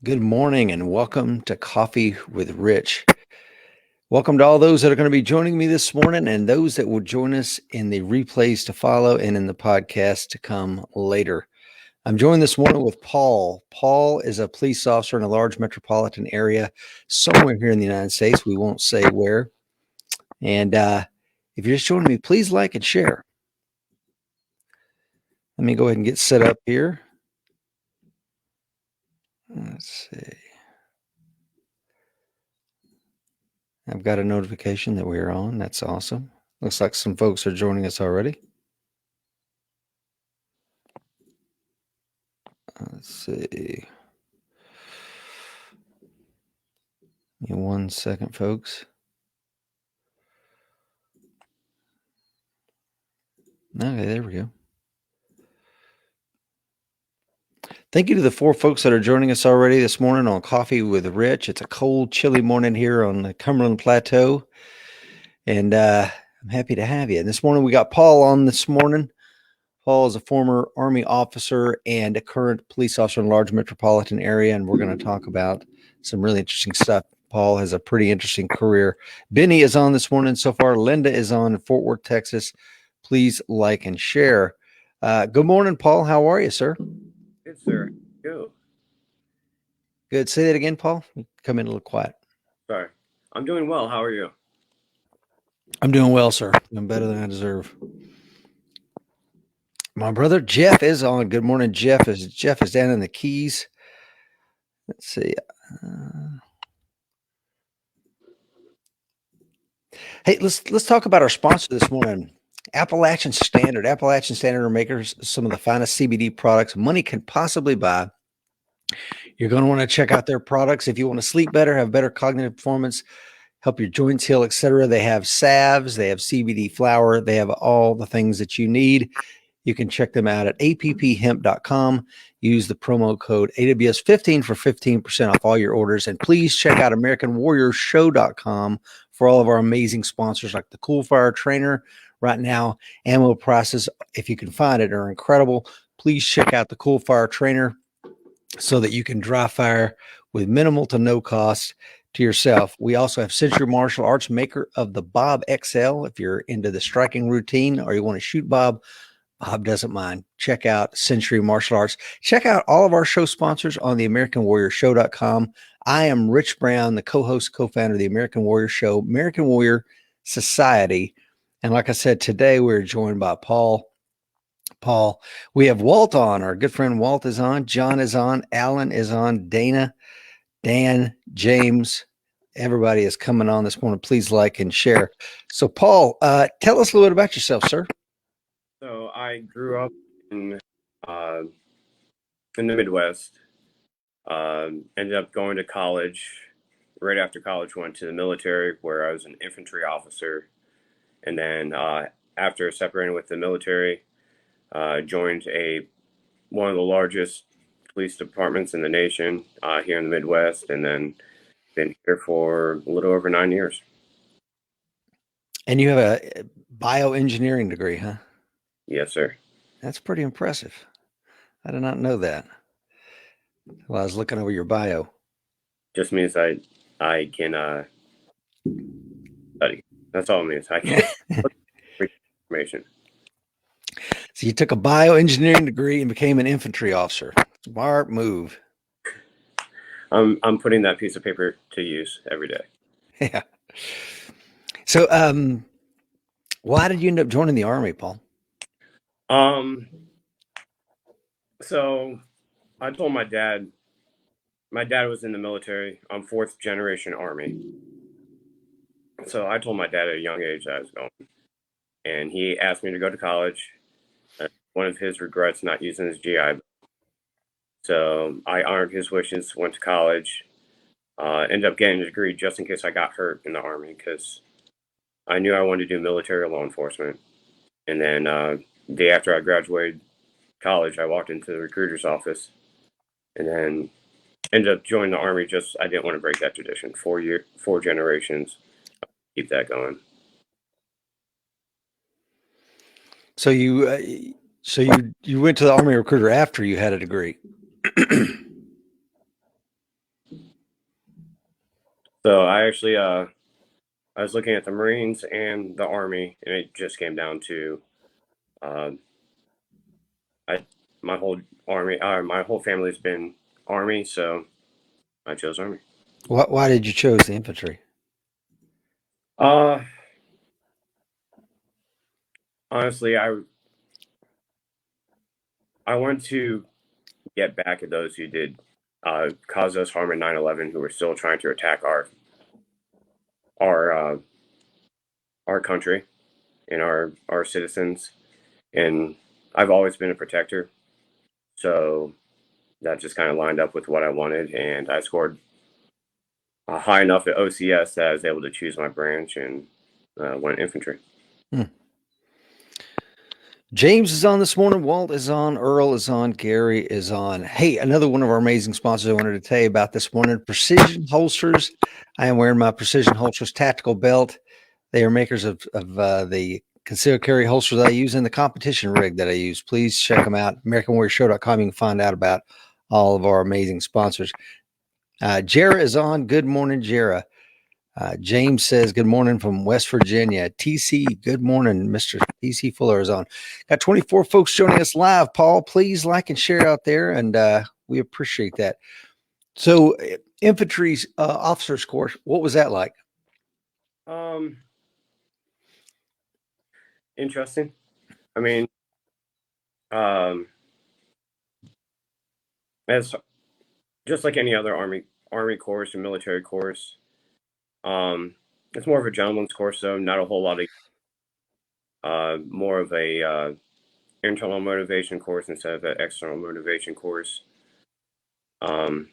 Good morning and welcome to Coffee with Rich. Welcome to all those that are going to be joining me this morning and those that will join us in the replays to follow and in the podcast to come later. I'm joined this morning with Paul. Paul is a police officer in a large metropolitan area somewhere here in the United States. We won't say where. And if you're just joining me, please like and share. Let me go ahead and get set up here. Let's see. I've got a notification that we're on. That's awesome. Looks like some folks are joining us already. Let's see. Give me 1 second, folks. Okay, there we go. Thank you to the 4 folks that are joining us already this morning on Coffee with Rich. It's a cold, chilly morning here on the Cumberland Plateau, and I'm happy to have you. And this morning we got Paul on this morning. Paul is a former Army officer and a current police officer in a large metropolitan area, and we're going to talk about some really interesting stuff. Paul has a pretty interesting career. Benny is on this morning so far. Linda is on in Fort Worth, Texas. Please like and share. Good morning, Paul. How are you, sir? Good, sir. Go. Good. Say that again, Paul. You come in a little quiet. Sorry. I'm doing well. How are you? I'm doing well, sir. I'm better than I deserve. My brother Jeff is on. Good morning, Jeff. Jeff is down in the Keys. Let's see. Hey, let's talk about our sponsor this morning. Appalachian Standard. Appalachian Standard are makers some of the finest CBD products money can possibly buy. You're going to want to check out their products if you want to sleep better, have better cognitive performance, help your joints heal, etc. They have salves, they have CBD flower, they have all the things that you need. You can check them out at apphemp.com. Use the promo code AWS15 for 15% off all your orders. And please check out AmericanWarriorShow.com for all of our amazing sponsors like the Cool Fire Trainer. Right now, ammo prices, if you can find it, are incredible. Please check out the Cool Fire Trainer so that you can dry fire with minimal to no cost to yourself. We also have Century Martial Arts, maker of the Bob XL. If you're into the striking routine or you want to shoot Bob doesn't mind. Check out Century Martial Arts. Check out all of our show sponsors on the AmericanWarriorShow.com. I am Rich Brown, the co-host, co-founder of the American Warrior Show, American Warrior Society. And like I said, today we're joined by Paul. We have Walt on. Our good friend Walt is on. John is on. Alan is on. Dana, Dan, James, everybody is coming on this morning. Please like and share. So, Paul, tell us a little bit about yourself, sir. So I grew up in the Midwest. Ended up going to college. Right after college, went to the military where I was an infantry officer. And then after separating with the military, joined one of the largest police departments in the nation here in the Midwest, and then been here for a little over 9 years. And you have a bioengineering degree, huh? Yes, sir. That's pretty impressive. I did not know that. Well, I was looking over your bio. Just means I can study. That's all it means. I can information. So you took a bioengineering degree and became an infantry officer. Smart move. I'm putting that piece of paper to use every day. Yeah. So, why did you end up joining the Army, Paul? So I told my dad was in the military. I'm 4th generation Army. So I told my dad at a young age that I was going. And he asked me to go to college. One of his regrets not using his GI. So I honored his wishes, went to college, ended up getting a degree just in case I got hurt in the Army because I knew I wanted to do military law enforcement. And then the day after I graduated college, I walked into the recruiter's office and then ended up joining the Army. I didn't want to break that tradition. 4 generations, keep that going. So you went to the Army recruiter after you had a degree. So I actually I was looking at the Marines and the Army, and it just came down to uh, I my whole my whole family's been Army, so I chose Army. Why did you choose the infantry? Uh, Honestly, I want to get back at those who did cause us harm in 9/11, who were still trying to attack our our country and our citizens. And I've always been a protector, so that just kind of lined up with what I wanted, and I scored high enough at OCS that I was able to choose my branch and went infantry. Hmm. James is on this morning. Walt is on. Earl is on. Gary is on. Hey, another one of our amazing sponsors I wanted to tell you about this morning, Precision Holsters. I am wearing my Precision Holsters tactical belt. They are makers of the concealed carry holsters I use in the competition rig that I use. Please check them out. AmericanWarriorShow.com. You can find out about all of our amazing sponsors. Jara is on. Good morning, Jara. James says, good morning from West Virginia. TC, good morning. Mr. TC Fuller is on. Got 24 folks joining us live. Paul, please like and share out there, and we appreciate that. So, infantry's officers course, what was that like? Um, Interesting. I mean, um, as just like any other army course and military course, it's more of a gentleman's course, though. Not a whole lot of more of a internal motivation course instead of an external motivation course. But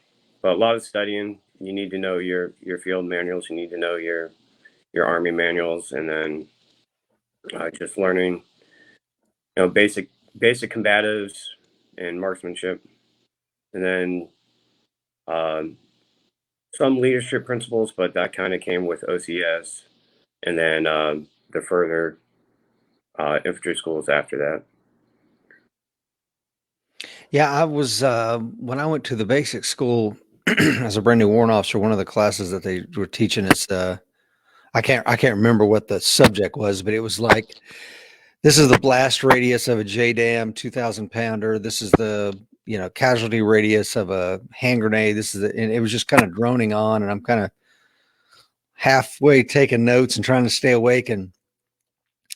a lot of studying. You need to know your field manuals. You need to know your army manuals, and then just learning, basic combatives and marksmanship, and then um, some leadership principles. But that kind of came with OCS, and then the further infantry schools after that. Yeah, I was when I went to the basic school as a brand new warrant officer. One of the classes that they were teaching us, I can't remember what the subject was, but it was like, this is the blast radius of a JDAM 2,000 pounder. This is the casualty radius of a hand grenade. And it was just kind of droning on, and I'm kind of halfway taking notes and trying to stay awake. And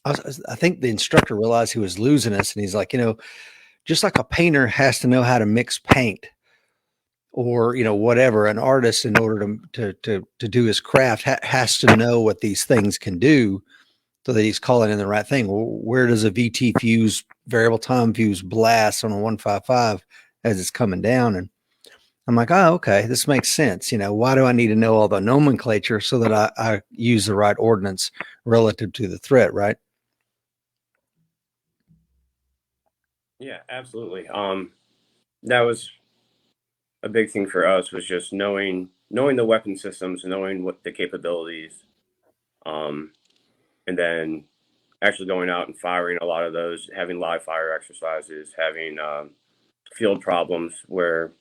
I think the instructor realized he was losing us, and he's like, just like a painter has to know how to mix paint, or whatever, an artist, in order to do his craft, has to know what these things can do, so that he's calling in the right thing. Well, where does a VT fuse, variable time fuse, blast on a 155 as it's coming down? And I'm like, oh, okay, this makes sense. Why do I need to know all the nomenclature so that I use the right ordnance relative to the threat, right? Yeah, absolutely. That was a big thing for us, was just knowing the weapon systems, knowing what the capabilities, um, and then actually going out and firing a lot of those, having live fire exercises, having field problems where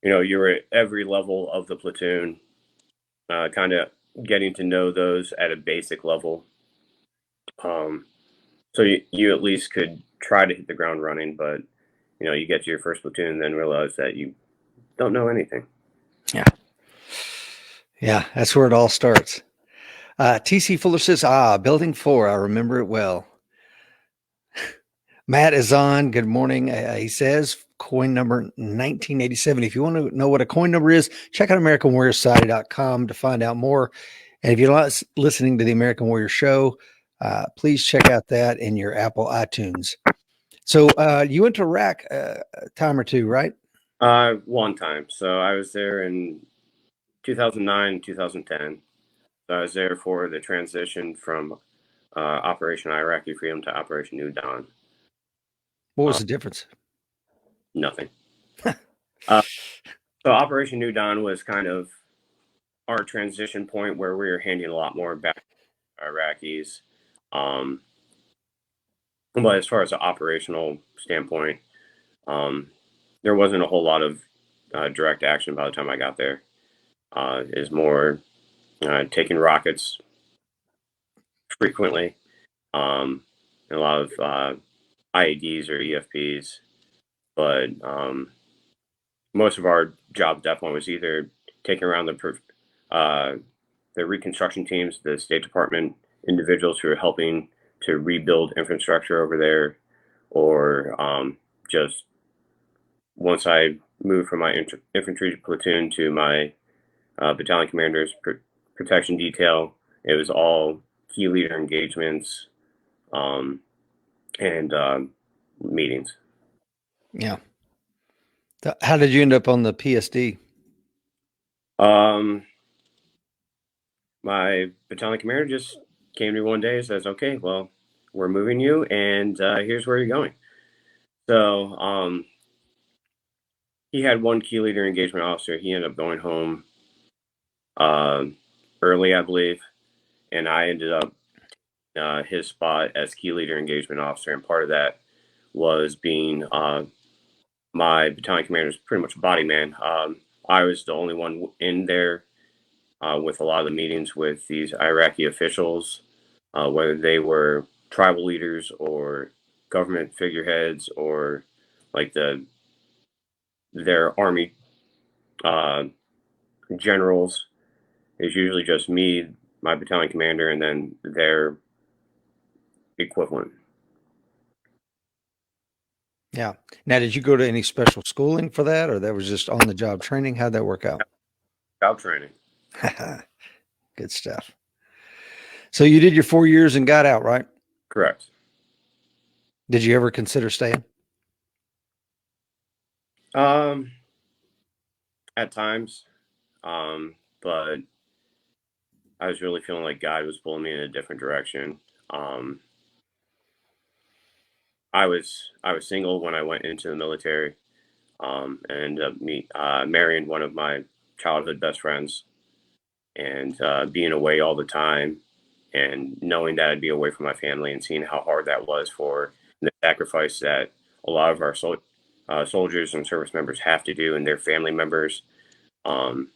you're at every level of the platoon, kind of getting to know those at a basic level. Um, so you at least could try to hit the ground running, but you get to your first platoon and then realize that you don't know anything. Yeah. Yeah, that's where it all starts. TC Fuller says, building 4, I remember it well. Matt is on. Good morning. He says coin number 1987. If you want to know what a coin number is, check out AmericanWarriorSociety.com to find out more. And if you're not listening to the American Warrior Show, please check out that in your Apple iTunes. So you went to Iraq a time or two, right? One time. So I was there in 2009, 2010. So I was there for the transition from Operation Iraqi Freedom to Operation New Dawn. What was Uh, the difference? Nothing. Uh, so Operation New Dawn was kind of our transition point where we were handing a lot more back to Iraqis. Um, but as far as the operational standpoint, um, there wasn't a whole lot of direct action by the time I got there. is more taking rockets frequently, and a lot of IEDs or EFPs. But most of our job at that point was either taking around the reconstruction teams, the State Department individuals who are helping to rebuild infrastructure over there, or just once I moved from my infantry platoon to my battalion commander's protection detail, it was all key leader engagements um, and meetings. Yeah. How did you end up on the PSD? Um, my battalion commander just came to me one day and says, "Okay, well, we're moving you, and here's where you're going." So he had one key leader engagement officer. He ended up going home uh, early, I believe, and I ended up his spot as key leader engagement officer. And part of that was being my battalion commander's pretty much body man. I was the only one in there with a lot of the meetings with these Iraqi officials, whether they were tribal leaders or government figureheads or like their army uh, generals. It's usually just me, my battalion commander, and then their equivalent. Yeah. Now, did you go to any special schooling for that, or that was just on the job training? How'd that work out? Job training. Good stuff. So you did your 4 years and got out, right? Correct. Did you ever consider staying? Um, at times, but I was really feeling like God was pulling me in a different direction. Um, I was single when I went into the military, and ended up marrying one of my childhood best friends, and being away all the time, and knowing that I'd be away from my family, and seeing how hard that was for the sacrifice that a lot of our soldiers and service members have to do, and their family members. Um,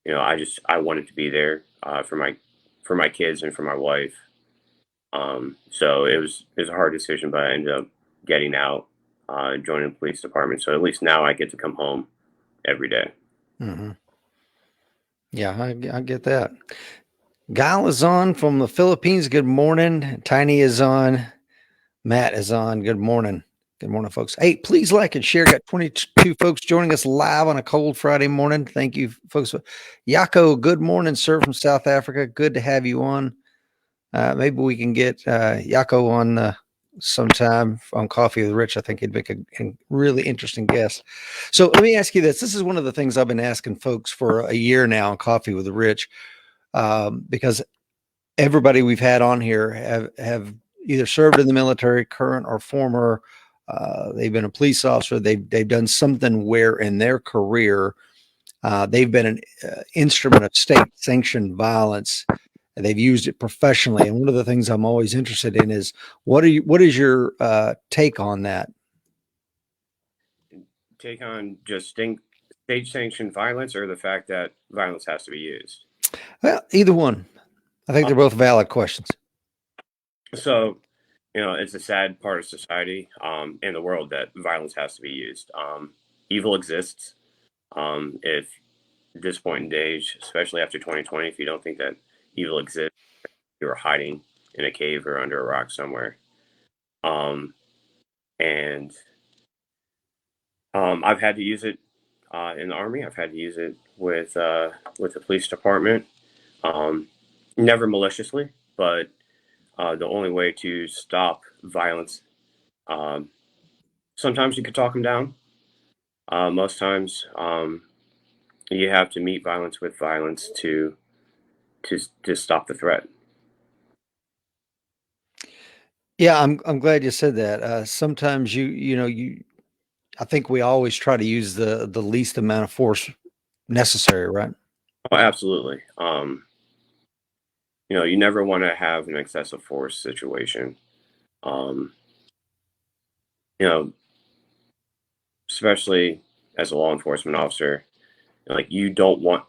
I wanted to be there for my kids and for my wife. So it was a hard decision, but I ended up getting out, joining the police department. So at least now I get to come home every day. Mm-hmm. Yeah, I get that. Gal is on from the Philippines. Good morning. Tiny is on. Matt is on. Good morning. Good morning, folks. Hey, please like and share. Got 22 folks joining us live on a cold Friday morning. Thank you, folks. Yako, good morning, sir, from South Africa. Good to have you on. Maybe we can get Yako on sometime on Coffee with Rich. I think he'd make a really interesting guest. So let me ask you this. This is one of the things I've been asking folks for a year now on Coffee with Rich, because everybody we've had on here have either served in the military, current or former. They've been a police officer. They've done something where in their career they've been an instrument of state-sanctioned violence. They've used it professionally, and one of the things I'm always interested in is what is your take on that? Take on just state sanctioned violence, or the fact that violence has to be used. Well, either one. I think they're both valid questions. So, it's a sad part of society, in the world, that violence has to be used. Evil exists. If at this point in age, especially after 2020, if you don't think that evil exists, you're hiding in a cave or under a rock somewhere. Um, and I've had to use it in the Army. I've had to use it with the police department. Never maliciously, but the only way to stop violence. Um, Sometimes you could talk them down. Most times, you have to meet violence with violence to stop the threat. Yeah, I'm glad you said that. Sometimes you I think we always try to use the least amount of force necessary, right? Oh, absolutely. You never want to have an excessive force situation. Um, you know, Especially as a law enforcement officer, Like, you don't want,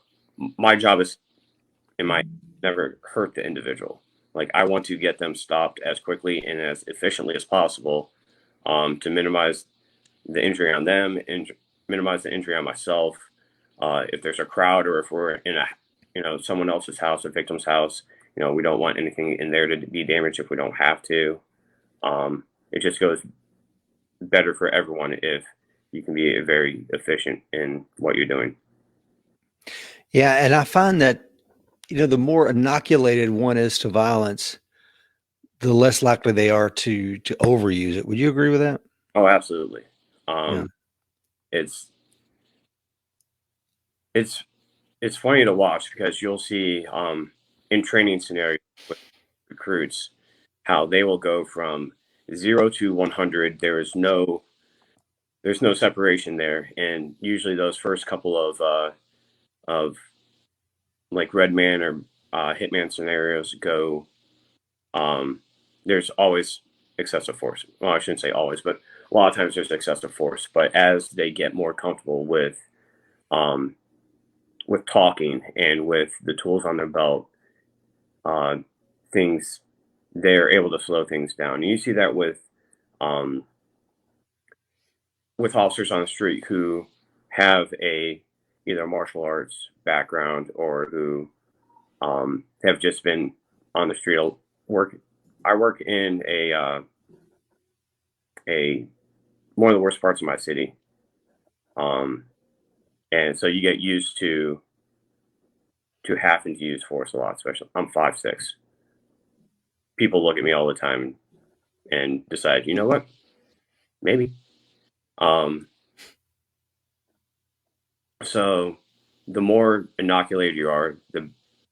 my job is, in my, never hurt the individual. Like, I want to get them stopped as quickly and as efficiently as possible, to minimize the injury on them and minimize the injury on myself. If there's a crowd, or if we're in a, someone else's house, a victim's house, we don't want anything in there to be damaged if we don't have to. It just goes better for everyone if you can be very efficient in what you're doing. Yeah, and I find that the more inoculated one is to violence, the less likely they are to overuse it. Would you agree with that? Oh, absolutely. Yeah. It's it's it's funny to watch, because you'll see, in training scenarios with recruits, how they will go from 0 to 100. There's no separation there, and usually those first couple of like red man or hitman scenarios go. There's always excessive force. Well, I shouldn't say always, but a lot of times there's excessive force. But as they get more comfortable um, with talking and with the tools on their belt, uh, things they're able to slow things down. And you see that um, with officers on the street who have a either martial arts background, or who have just been on the street work. I work in a one of the worst parts of my city, um, and so you get used to having to use force a lot. Especially, I'm 5'6". People look at me all the time and decide, you know what, maybe. Um, so the more inoculated you are, the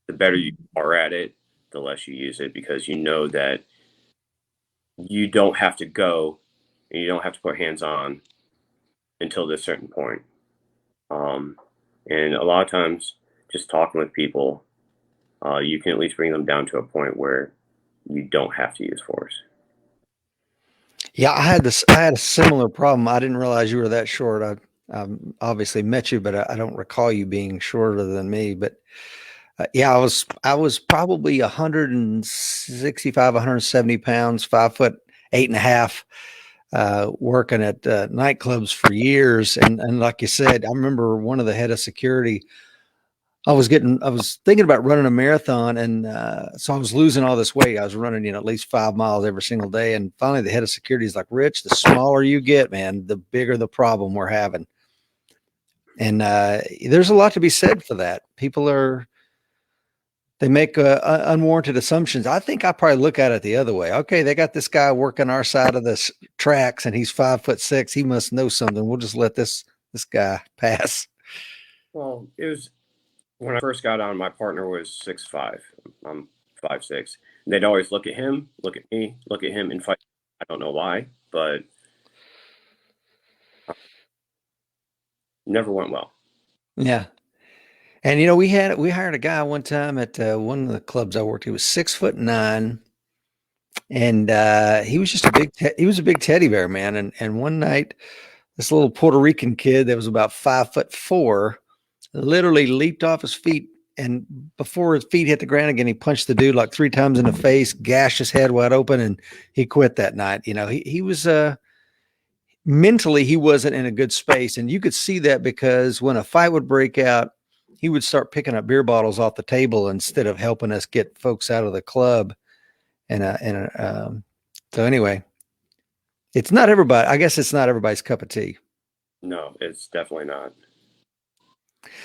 better you are at it, the less you use it, because you know that you don't have to go and you don't have to put hands on until this certain point. Um, and a lot of times, just talking with people, you can at least bring them down to a point where you don't have to use force. Yeah, I had a similar problem. I didn't realize you were that short. I obviously met you, but I don't recall you being shorter than me. But yeah, I was probably 165, 170 pounds, 5 foot 8.5, working at nightclubs for years. And like you said, I remember one of the head of security. I was thinking about running a marathon, and so I was losing all this weight. I was running, at least 5 miles every single day. And finally, the head of security is like, "Rich, the smaller you get, man, the bigger the problem we're having." And there's a lot to be said for that. They make unwarranted assumptions. I think I probably look at it the other way. Okay, they got this guy working our side of the tracks, and he's 5'6". He must know something. We'll just let this guy pass. Well, it was when I first got on. My partner was 6'5". I'm 5'6". They'd always look at him, look at me, look at him, and fight. I don't know why, but never went well. Yeah. And we hired a guy one time at one of the clubs I worked. He was 6'9", and he was just he was a big teddy bear, man. And one night, this little Puerto Rican kid that was about 5'4" literally leaped off his feet, and before his feet hit the ground again, he punched the dude like 3 times in the face, gashed his head wide open, and he quit that night. He was mentally, he wasn't in a good space, and you could see that because when a fight would break out, he would start picking up beer bottles off the table instead of helping us get folks out of the club. So anyway, it's not everybody. I guess it's not everybody's cup of tea. No, it's definitely not.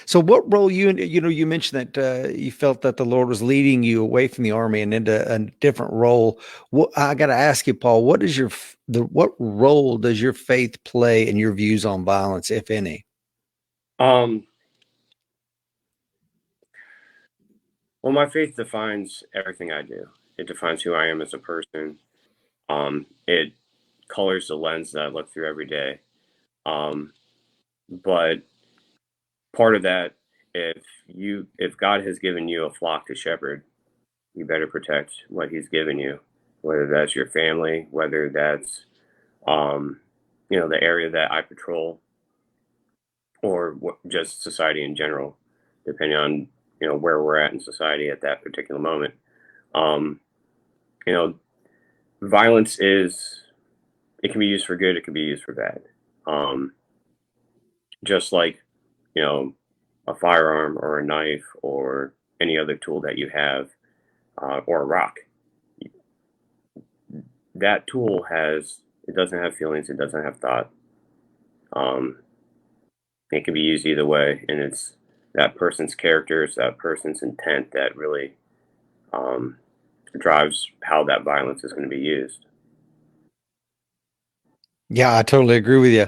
So what role you mentioned that you felt that the Lord was leading you away from the army and into a different role. What I got to ask you, Paul, what role does your faith play in your views on violence, if any? Um, well, my faith defines everything I do. It defines who I am as a person. It colors the lens that I look through every day. Um, but part of that, if God has given you a flock to shepherd, you better protect what He's given you, whether that's your family, whether that's the area that I patrol. or just society in general, depending on where we're at in society at that particular moment. Um, you know, violence is it can be used for good, it can be used for bad. Um, just like you know a firearm or a knife or any other tool that you have, or a rock. That tool it doesn't have feelings, it doesn't have thought. Um, it can be used either way, and it's that person's character, it's that person's intent that really um, drives how that violence is going to be used. Yeah, I totally agree with you.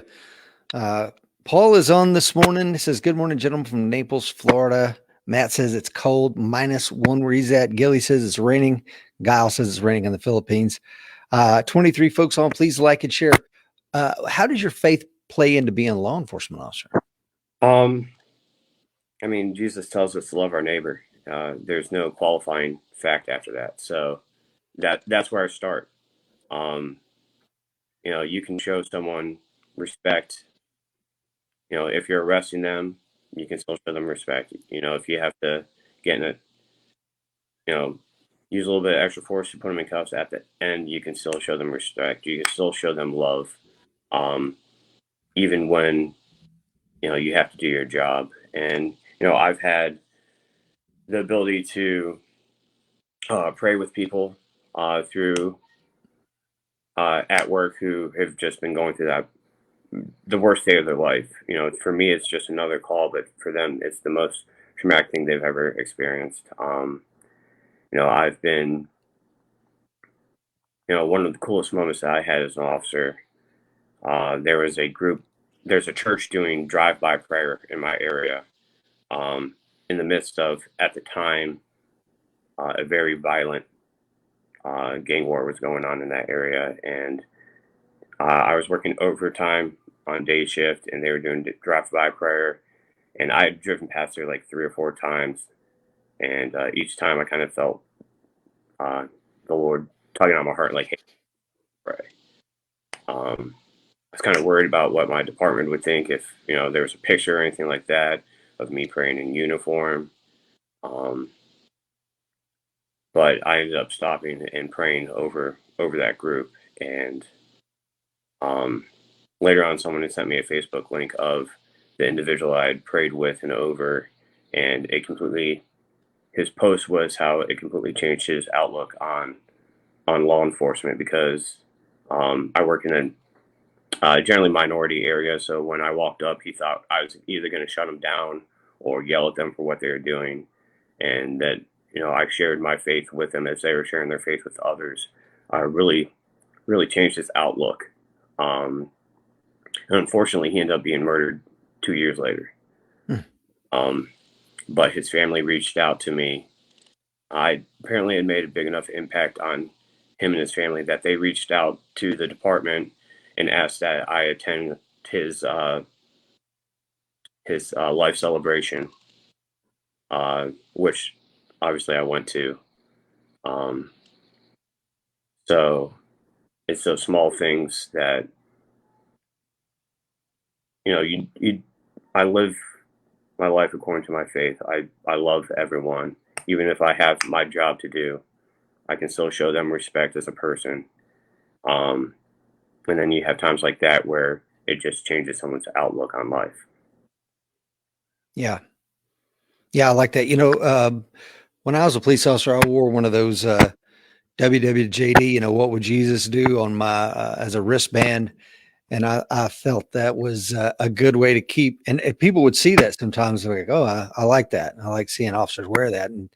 Paul is on this morning. He says, "Good morning, gentlemen from Naples, Florida." Matt says it's cold, -1 where he's at. Gilly says it's raining. Guile says it's raining in the Philippines. 23 folks on. Please like and share. How does your faith play into being a law enforcement officer? Um, I mean, Jesus tells us to love our neighbor. There's no qualifying fact after that, so that's where I start. Um, you can show someone respect. If you're arresting them, you can still show them respect. If you have to get in a, you know, use a little bit of extra force to put them in cuffs at the end, you can still show them respect. You can still show them love, um, even when you have to do your job. And I've had the ability to pray with people through at work who have just been going through the worst day of their life. For me, it's just another call, but for them, it's the most traumatic thing they've ever experienced. I've been, one of the coolest moments that I had as an officer. There was there's a church doing drive-by prayer in my area, in the midst of, at the time, a very violent gang war was going on in that area, and I was working overtime on day shift, and they were doing drive-by prayer, and I had driven past there like 3 or 4 times, and each time I kind of felt uh, the Lord tugging on my heart, like, "Hey, pray." I was kind of worried about what my department would think if there was a picture or anything like that of me praying in uniform. Um, but I ended up stopping and praying over that group, and um, later on, someone had sent me a Facebook link of the individual I had prayed with and over, and his post was how it completely changed his outlook on law enforcement, because I work in a generally minority area. So when I walked up, he thought I was either going to shut him down or yell at them for what they were doing, and that I shared my faith with them as they were sharing their faith with others. Really, really changed his outlook. Um, and unfortunately, he ended up being murdered 2 years later. Hmm. But his family reached out to me. I apparently had made a big enough impact on him and his family that they reached out to the department and asked that I attend his life celebration, which obviously I went to. Um, so it's those small things that you. I live my life according to my faith. I love everyone, even if I have my job to do. I can still show them respect as a person. Um, and then you have times like that where it just changes someone's outlook on life. Yeah. Yeah, I like that. When I was a police officer, I wore one of those WWJD, what would Jesus do on my as a wristband. And I felt that was a good way to keep, and people would see that sometimes like, oh, I like that. I like seeing officers wear that. And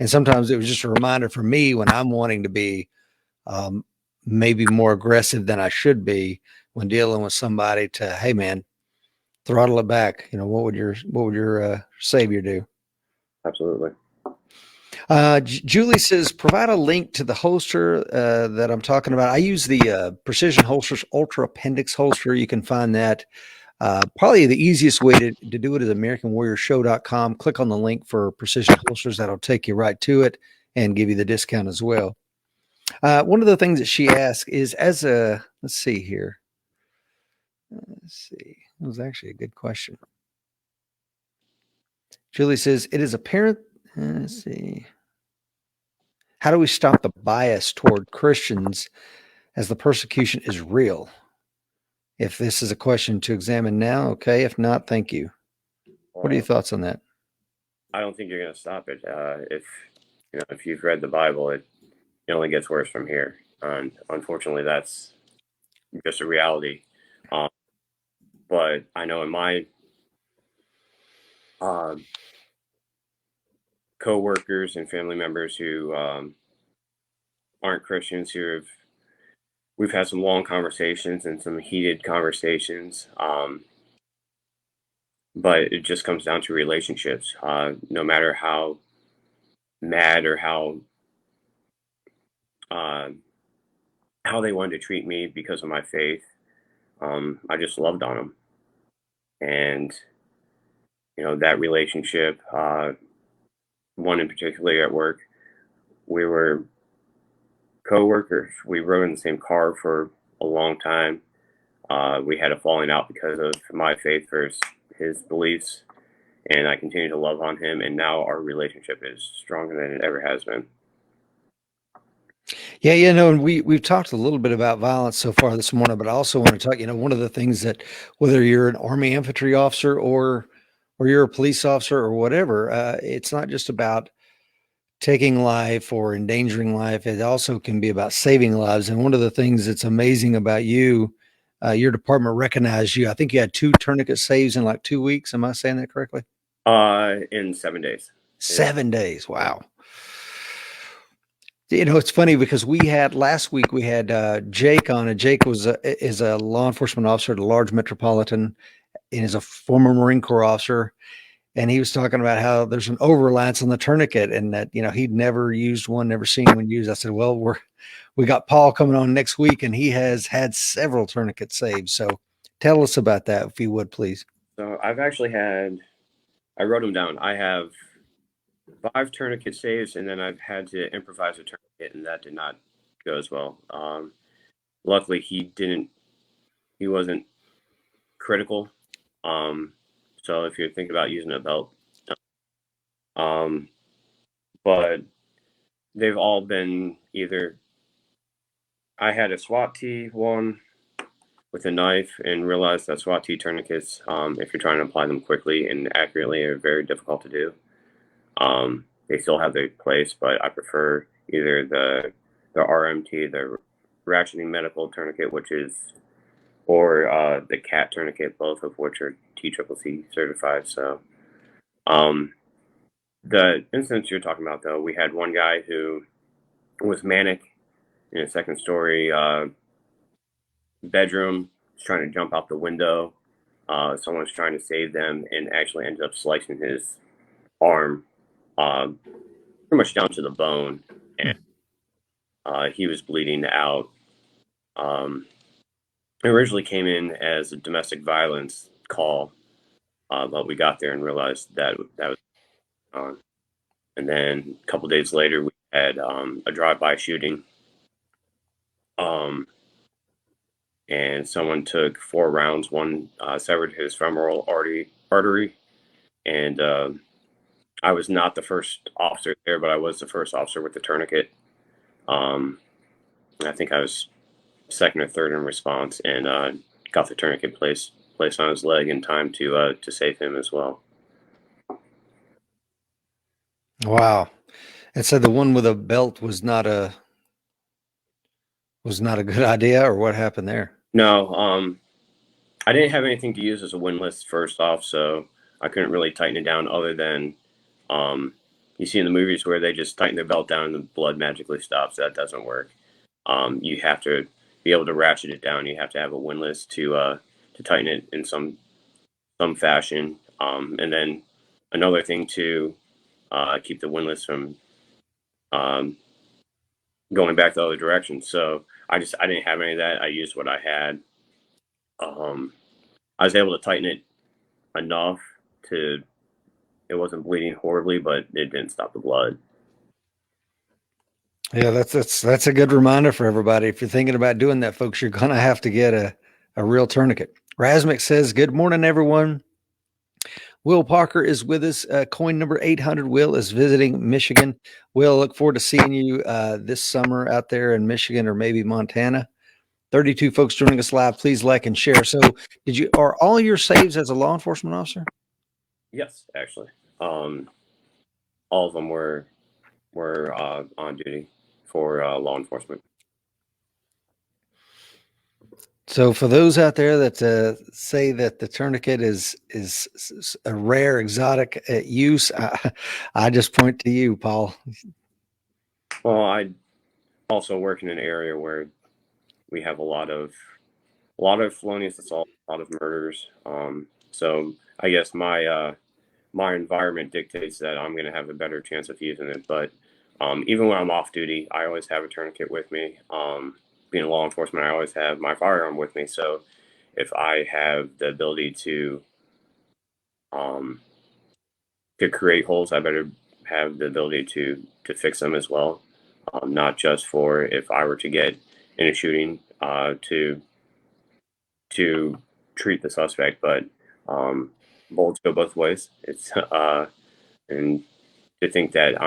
sometimes it was just a reminder for me when I'm wanting to be um, maybe more aggressive than I should be when dealing with somebody to, hey man, throttle it back. What would your savior do? Absolutely. Julie says, provide a link to the holster that I'm talking about. I use the Precision Holsters Ultra Appendix holster. You can find that. Probably the easiest way to do it is AmericanWarriorShow.com. Click on the link for Precision Holsters. That'll take you right to it and give you the discount as well. One of the things that she asked is let's see here. Let's see. It was actually a good question. Julie says, it is apparent. Let's see. How do we stop the bias toward Christians as the persecution is real? If this is a question to examine now, okay. If not, thank you. What are your thoughts on that? I don't think you're going to stop it. If you've read the Bible, it only gets worse from here. And unfortunately, that's just a reality. But I know in my co-workers and family members who aren't Christians, we've had some long conversations and some heated conversations. But it just comes down to relationships. No matter how mad or how they wanted to treat me because of my faith, I just loved on them. And that relationship, one in particular at work, we were co-workers. We rode in the same car for a long time. We had a falling out because of my faith versus his beliefs, and I continue to love on him, and now our relationship is stronger than it ever has been. Yeah, and we've talked a little bit about violence so far this morning, but I also want to talk, one of the things that whether you're an Army infantry officer or you're a police officer or whatever, it's not just about taking life or endangering life. It also can be about saving lives. And one of the things that's amazing about you, your department recognized you. I think you had 2 tourniquet saves in like 2 weeks. Am I saying that correctly? In 7 days. 7 days. Wow. It's funny because last week we had Jake on, and Jake is a law enforcement officer at a large metropolitan and is a former Marine Corps officer. And he was talking about how there's an over-reliance on the tourniquet and that, he'd never used one, never seen one used. I said, well, we got Paul coming on next week and he has had several tourniquet saves. So tell us about that, if you would, please. So I wrote them down. I have 5 tourniquet saves, and then I've had to improvise a tourniquet, and that did not go as well. Luckily, he wasn't critical. So if you're thinking about using a belt, but they've all been either I had a SWAT T one with a knife and realized that SWAT T tourniquets, if you're trying to apply them quickly and accurately, are very difficult to do. They still have their place, but I prefer either the RMT, the ratcheting medical tourniquet, or the CAT tourniquet, both of which are TCCC certified. So, the instance you're talking about, though, we had one guy who was manic in a second story bedroom, trying to jump out the window. Someone's trying to save them and actually ended up slicing his arm pretty much down to the bone, and he was bleeding out. It originally came in as a domestic violence call, but we got there and realized that was on. And then a couple days later, we had a drive-by shooting, and someone took 4 rounds. One severed his femoral artery, and I was not the first officer there, but I was the first officer with the tourniquet. I think I was second or third in response, and got the tourniquet placed on his leg in time to save him as well. Wow. And so the one with a belt was not a good idea, or what happened there? No, I didn't have anything to use as a windlass first off, so I couldn't really tighten it down other than you see in the movies where they just tighten their belt down and the blood magically stops. That doesn't work. You have to be able to ratchet it down. You have to have a windlass to tighten it in some fashion. And then another thing to keep the windlass from going back the other direction. So I didn't have any of that. I used what I had. I was able to tighten it enough it wasn't bleeding horribly, but it didn't stop the blood. Yeah, that's a good reminder for everybody. If you're thinking about doing that, folks, you're going to have to get a real tourniquet. Rasmic says, good morning, everyone. Will Parker is with us. Coin number 800. Will is visiting Michigan. Will, look forward to seeing you this summer out there in Michigan or maybe Montana. 32 folks joining us live. Please like and share. So, are all your saves as a law enforcement officer? Yes, actually. All of them were on duty for law enforcement. So, for those out there that say that the tourniquet is a rare, exotic use, I just point to you, Paul. Well, I also work in an area where we have a lot of felonious assault, a lot of murders. So I guess my environment dictates that I'm going to have a better chance of using it. But even when I'm off duty, I always have a tourniquet with me. Being law enforcement, I always have my firearm with me. So if I have the ability to create holes, I better have the ability to fix them as well. Not just for if I were to get in a shooting to treat the suspect, but bullets go both ways. It's and to think that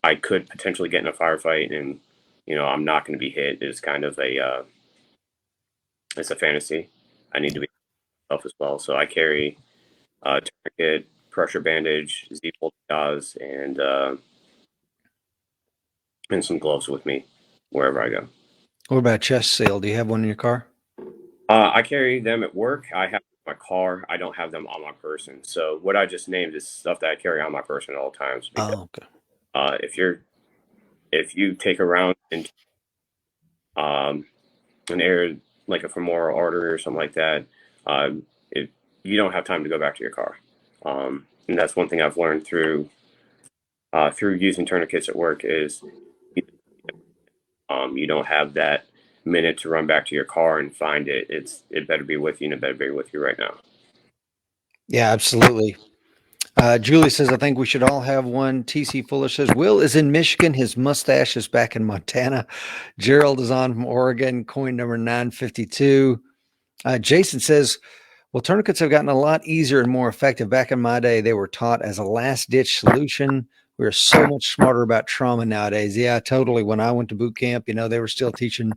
I could potentially get in a firefight and I'm not going to be hit is kind of it's a fantasy. I need to be myself as well, so I carry tourniquet, pressure bandage, Z-bolt gauze, and some gloves with me wherever I go. What about chest seal? Do you have one in your car? I carry them at work. I have my car. I don't have them on my person. So what I just named is stuff that I carry on my person at all times. Because Okay. If you take a round in an area like a femoral artery or something like that, you don't have time to go back to your car. And that's one thing I've learned through using tourniquets at work is you don't have that minute to run back to your car and find it. It better be with you, and it better be with you right now. Yeah, absolutely. Julie says, I think we should all have one. TC Fuller says, Will is in Michigan. His mustache is back in Montana. Gerald is on from Oregon. Coin number 952. Jason says, well, tourniquets have gotten a lot easier and more effective. Back in my day, they were taught as a last-ditch solution. We're so much smarter about trauma nowadays. Yeah, totally. When I went to boot camp, they were still teaching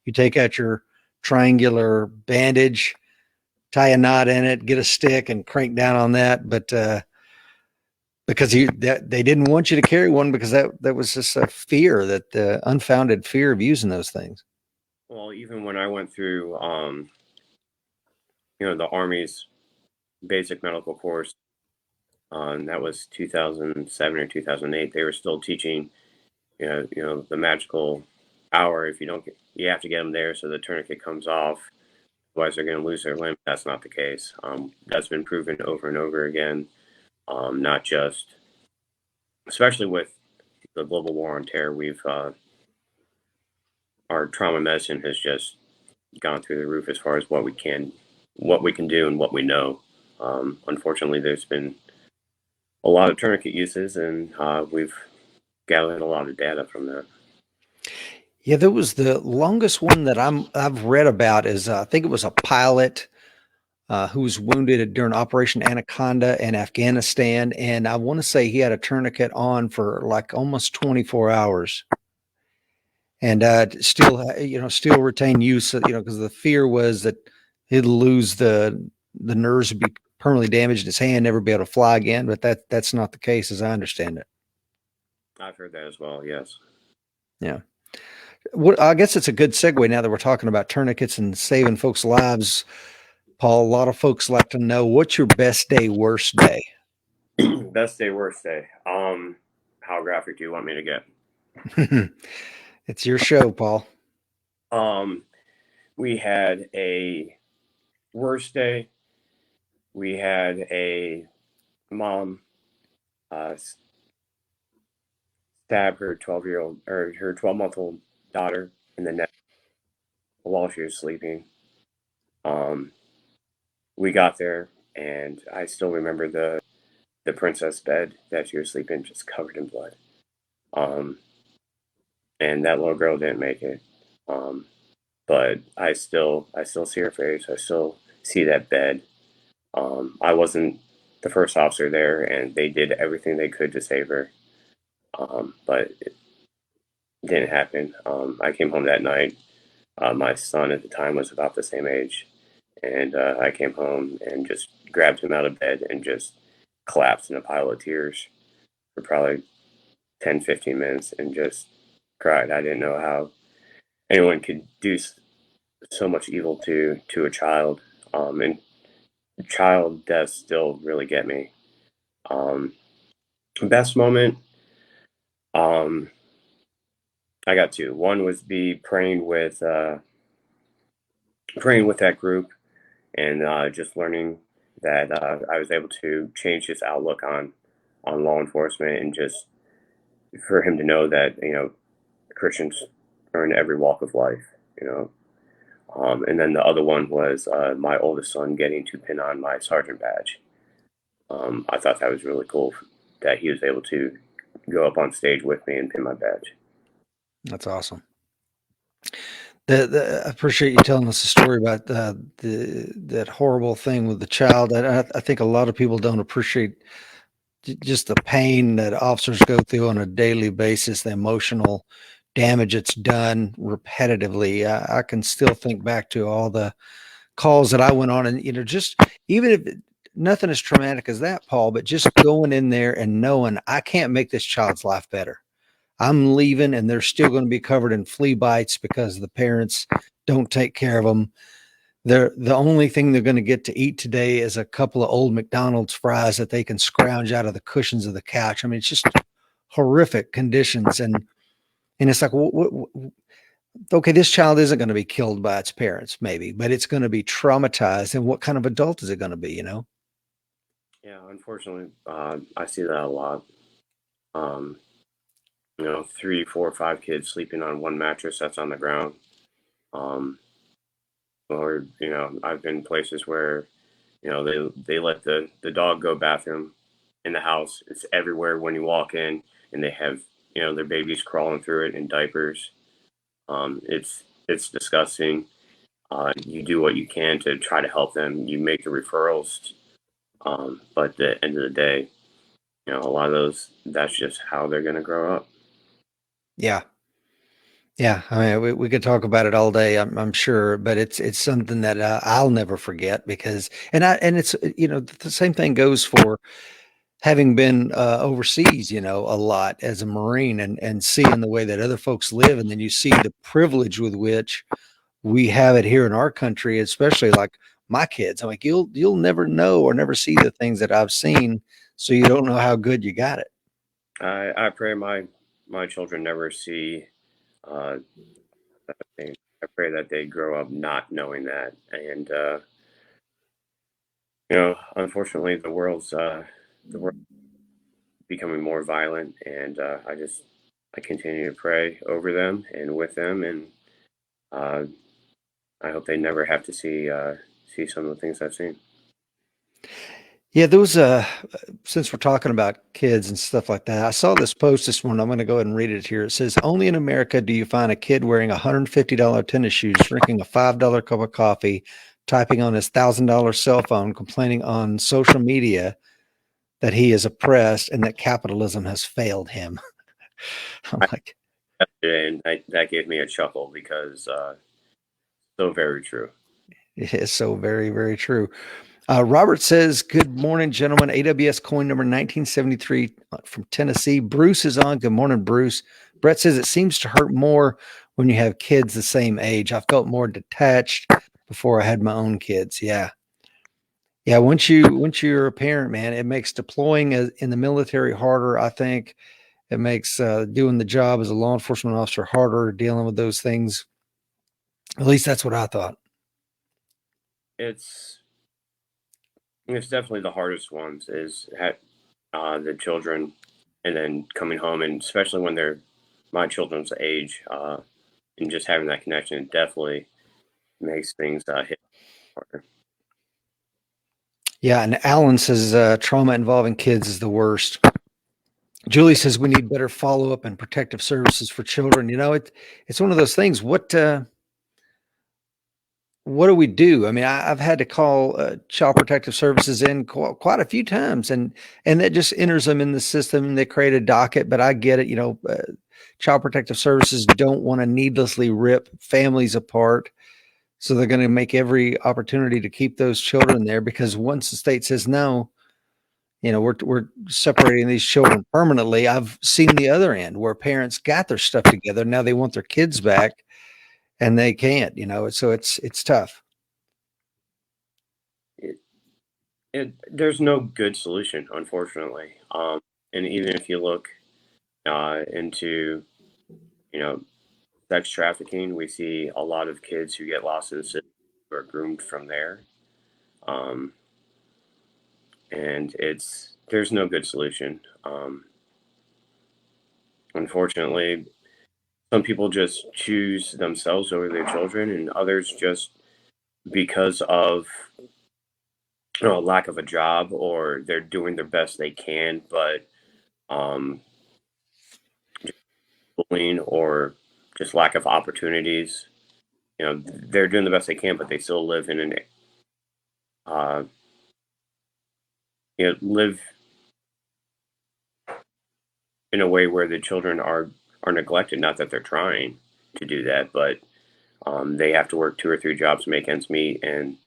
you take out your triangular bandage, tie a knot in it, get a stick, and crank down on that. But because they didn't want you to carry one because that was just a fear, that unfounded fear of using those things. Well, even when I went through, the Army's basic medical course, that was 2007 or 2008. They were still teaching, the magical hour. If you don't get, you have to get them there so the tourniquet comes off. Otherwise, they're going to lose their limb. That's not the case. That's been proven over and over again. Not just, especially with the global war on terror, our trauma medicine has just gone through the roof as far as what we can do and what we know. Unfortunately, there's been a lot of tourniquet uses, and we've gathered a lot of data from that. Yeah, there was the longest one that I've read about is I think it was a pilot who was wounded during Operation Anaconda in Afghanistan, and I want to say he had a tourniquet on for like almost 24 hours, and still retain use, because the fear was that he'd lose the nerves, would be permanently damaged in his hand, never be able to fly again. But that's not the case, as I understand it. I've heard that as well. Yes. Yeah. I guess it's a good segue now that we're talking about tourniquets and saving folks' lives. Paul, a lot of folks like to know, what's your best day, worst day? Best day, worst day. How graphic do you want me to get? It's your show, Paul. We had a worst day. We had a mom stab her 12-month-old daughter in the neck while she was sleeping. We got there, and I still remember the princess bed that she was sleeping, just covered in blood. And that little girl didn't make it. But I still see her face. I still see that bed. I wasn't the first officer there, and they did everything they could to save her. But it didn't happen. I came home that night. My son at the time was about the same age, and I came home and just grabbed him out of bed and just collapsed in a pile of tears for probably 10, 15 minutes and just cried. I didn't know how anyone could do so much evil to a child. And child deaths still really get me. Um, Best moment, um, I got two. One was be praying with that group and just learning that I was able to change his outlook on law enforcement, and just for him to know that Christians are in every walk of life. You know, and then the other one was my oldest son getting to pin on my sergeant badge. I thought that was really cool that he was able to go up on stage with me and pin my badge. That's awesome. I appreciate you telling us the story about that horrible thing with the child. I think a lot of people don't appreciate just the pain that officers go through on a daily basis, the emotional damage it's done repetitively. I can still think back to all the calls that I went on, and just even if nothing as traumatic as that, Paul, but just going in there and knowing I can't make this child's life better. I'm leaving and they're still going to be covered in flea bites because the parents don't take care of them. The only thing they're going to get to eat today is a couple of old McDonald's fries that they can scrounge out of the cushions of the couch. I mean, it's just horrific conditions. And it's like, okay, this child isn't going to be killed by its parents, maybe, but it's going to be traumatized. And what kind of adult is it going to be, Yeah, unfortunately, I see that a lot. Um, 3, 4, 5 kids sleeping on one mattress that's on the ground. Um, or I've been places where they let the dog go bathroom in the house. It's everywhere when you walk in, and they have their babies crawling through it in diapers. It's disgusting. You do what you can to try to help them. You make the referrals, but at the end of the day, a lot of those, that's just how they're going to grow up. Yeah. Yeah, I mean, we could talk about it all day, I'm sure, but it's something that I'll never forget because, and it's the same thing goes for having been overseas, a lot as a Marine and seeing the way that other folks live, and then you see the privilege with which we have it here in our country, especially like my kids. I'm like, you'll never know or never see the things that I've seen, so you don't know how good you got it. I pray my children never see uh, that thing. I pray that they grow up not knowing that. And unfortunately, the world becoming more violent, and I continue to pray over them and with them, and uh, I hope they never have to see some of the things I've seen. Yeah, there was since we're talking about kids and stuff like that, I saw this post this morning. I'm going to go ahead and read it here. It says, only in America do you find a kid wearing $150 tennis shoes, drinking a $5 cup of coffee, typing on his $1,000 cell phone, complaining on social media that he is oppressed and that capitalism has failed him. I'm I, like, and that gave me a chuckle because so very true. it is so very, very true. Robert says, good morning, gentlemen. AWS Coin number 1973 from Tennessee. Bruce is on. Good morning, Bruce. Brett says, it seems to hurt more when you have kids the same age. I felt more detached before I had my own kids. Yeah. Yeah. Once you're a parent, man, it makes deploying in the military harder. I think it makes doing the job as a law enforcement officer harder, dealing with those things. At least that's what I thought. It's it's definitely the hardest ones is the children, and then coming home, and especially when they're my children's age, and just having that connection, it definitely makes things hit harder. Yeah. And Alan says trauma involving kids is the worst. Julie says we need better follow up and protective services for children. It's one of those things. what do we do? I mean, I've had to call Child Protective Services in quite a few times, and that just enters them in the system, and they create a docket. But I get it, Child Protective Services don't want to needlessly rip families apart, so they're going to make every opportunity to keep those children there, because once the state says no, we're separating these children permanently. I've seen the other end where parents got their stuff together, now they want their kids back, and they can't. So it's tough. There's no good solution, unfortunately. And even if you look into, you know, sex trafficking, we see a lot of kids who get lost in the system who are groomed from there. Um, and there's no good solution. Unfortunately, some people just choose themselves over their children, and others just because of lack of a job, or they're doing their best they can, but um, bullying or just lack of opportunities. They're doing the best they can, but they still live in uh, live in a way where the children are neglected. Not that they're trying to do that, but they have to work 2 or 3 jobs to make ends meet, and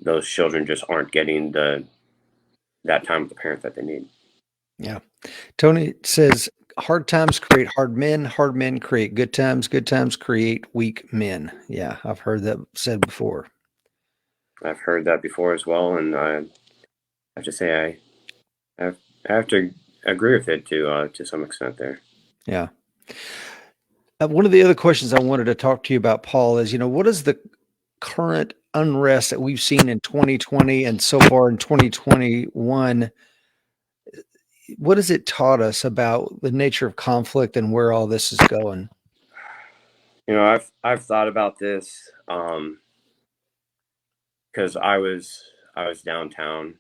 those children just aren't getting that time with the parent that they need. Yeah. Tony says, hard times create hard men create good times create weak men. Yeah, I've heard that said before. I've heard that before as well, and I have to say I have to agree with it to some extent there. Yeah. One of the other questions I wanted to talk to you about, Paul, is, what is the current unrest that we've seen in 2020 and so far in 2021? What has it taught us about the nature of conflict and where all this is going? I've thought about this because I was downtown.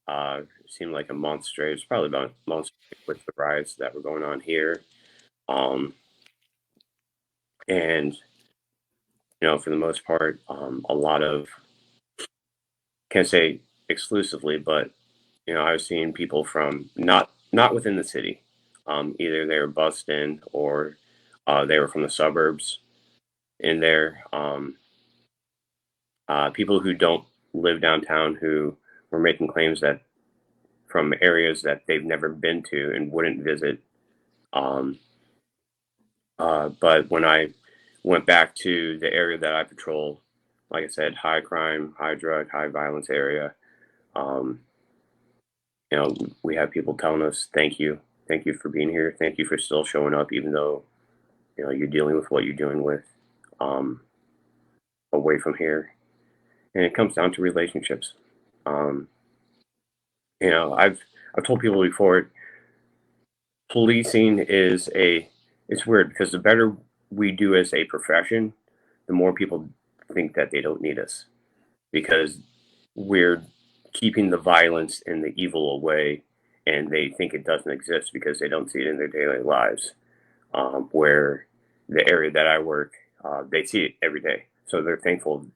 It seemed like a month straight. It's probably about a month straight with the riots that were going on here. Um, and for the most part, a lot of, can't say exclusively, but I was seeing people from not within the city. Either they were bussed in, or they were from the suburbs in there. People who don't live downtown, who were making claims that from areas that they've never been to and wouldn't visit. Um, but when I went back to the area that I patrol, like I said, high crime, high drug, high violence area. Um, we have people telling us, thank you for being here, thank you for still showing up, even though you're dealing with what you're dealing with um, away from here. And it comes down to relationships. Um, I've told people before, policing it's weird because the better we do as a profession, the more people think that they don't need us, because we're keeping the violence and the evil away, and they think it doesn't exist because they don't see it in their daily lives. Where the area that I work, they see it every day, so they're thankful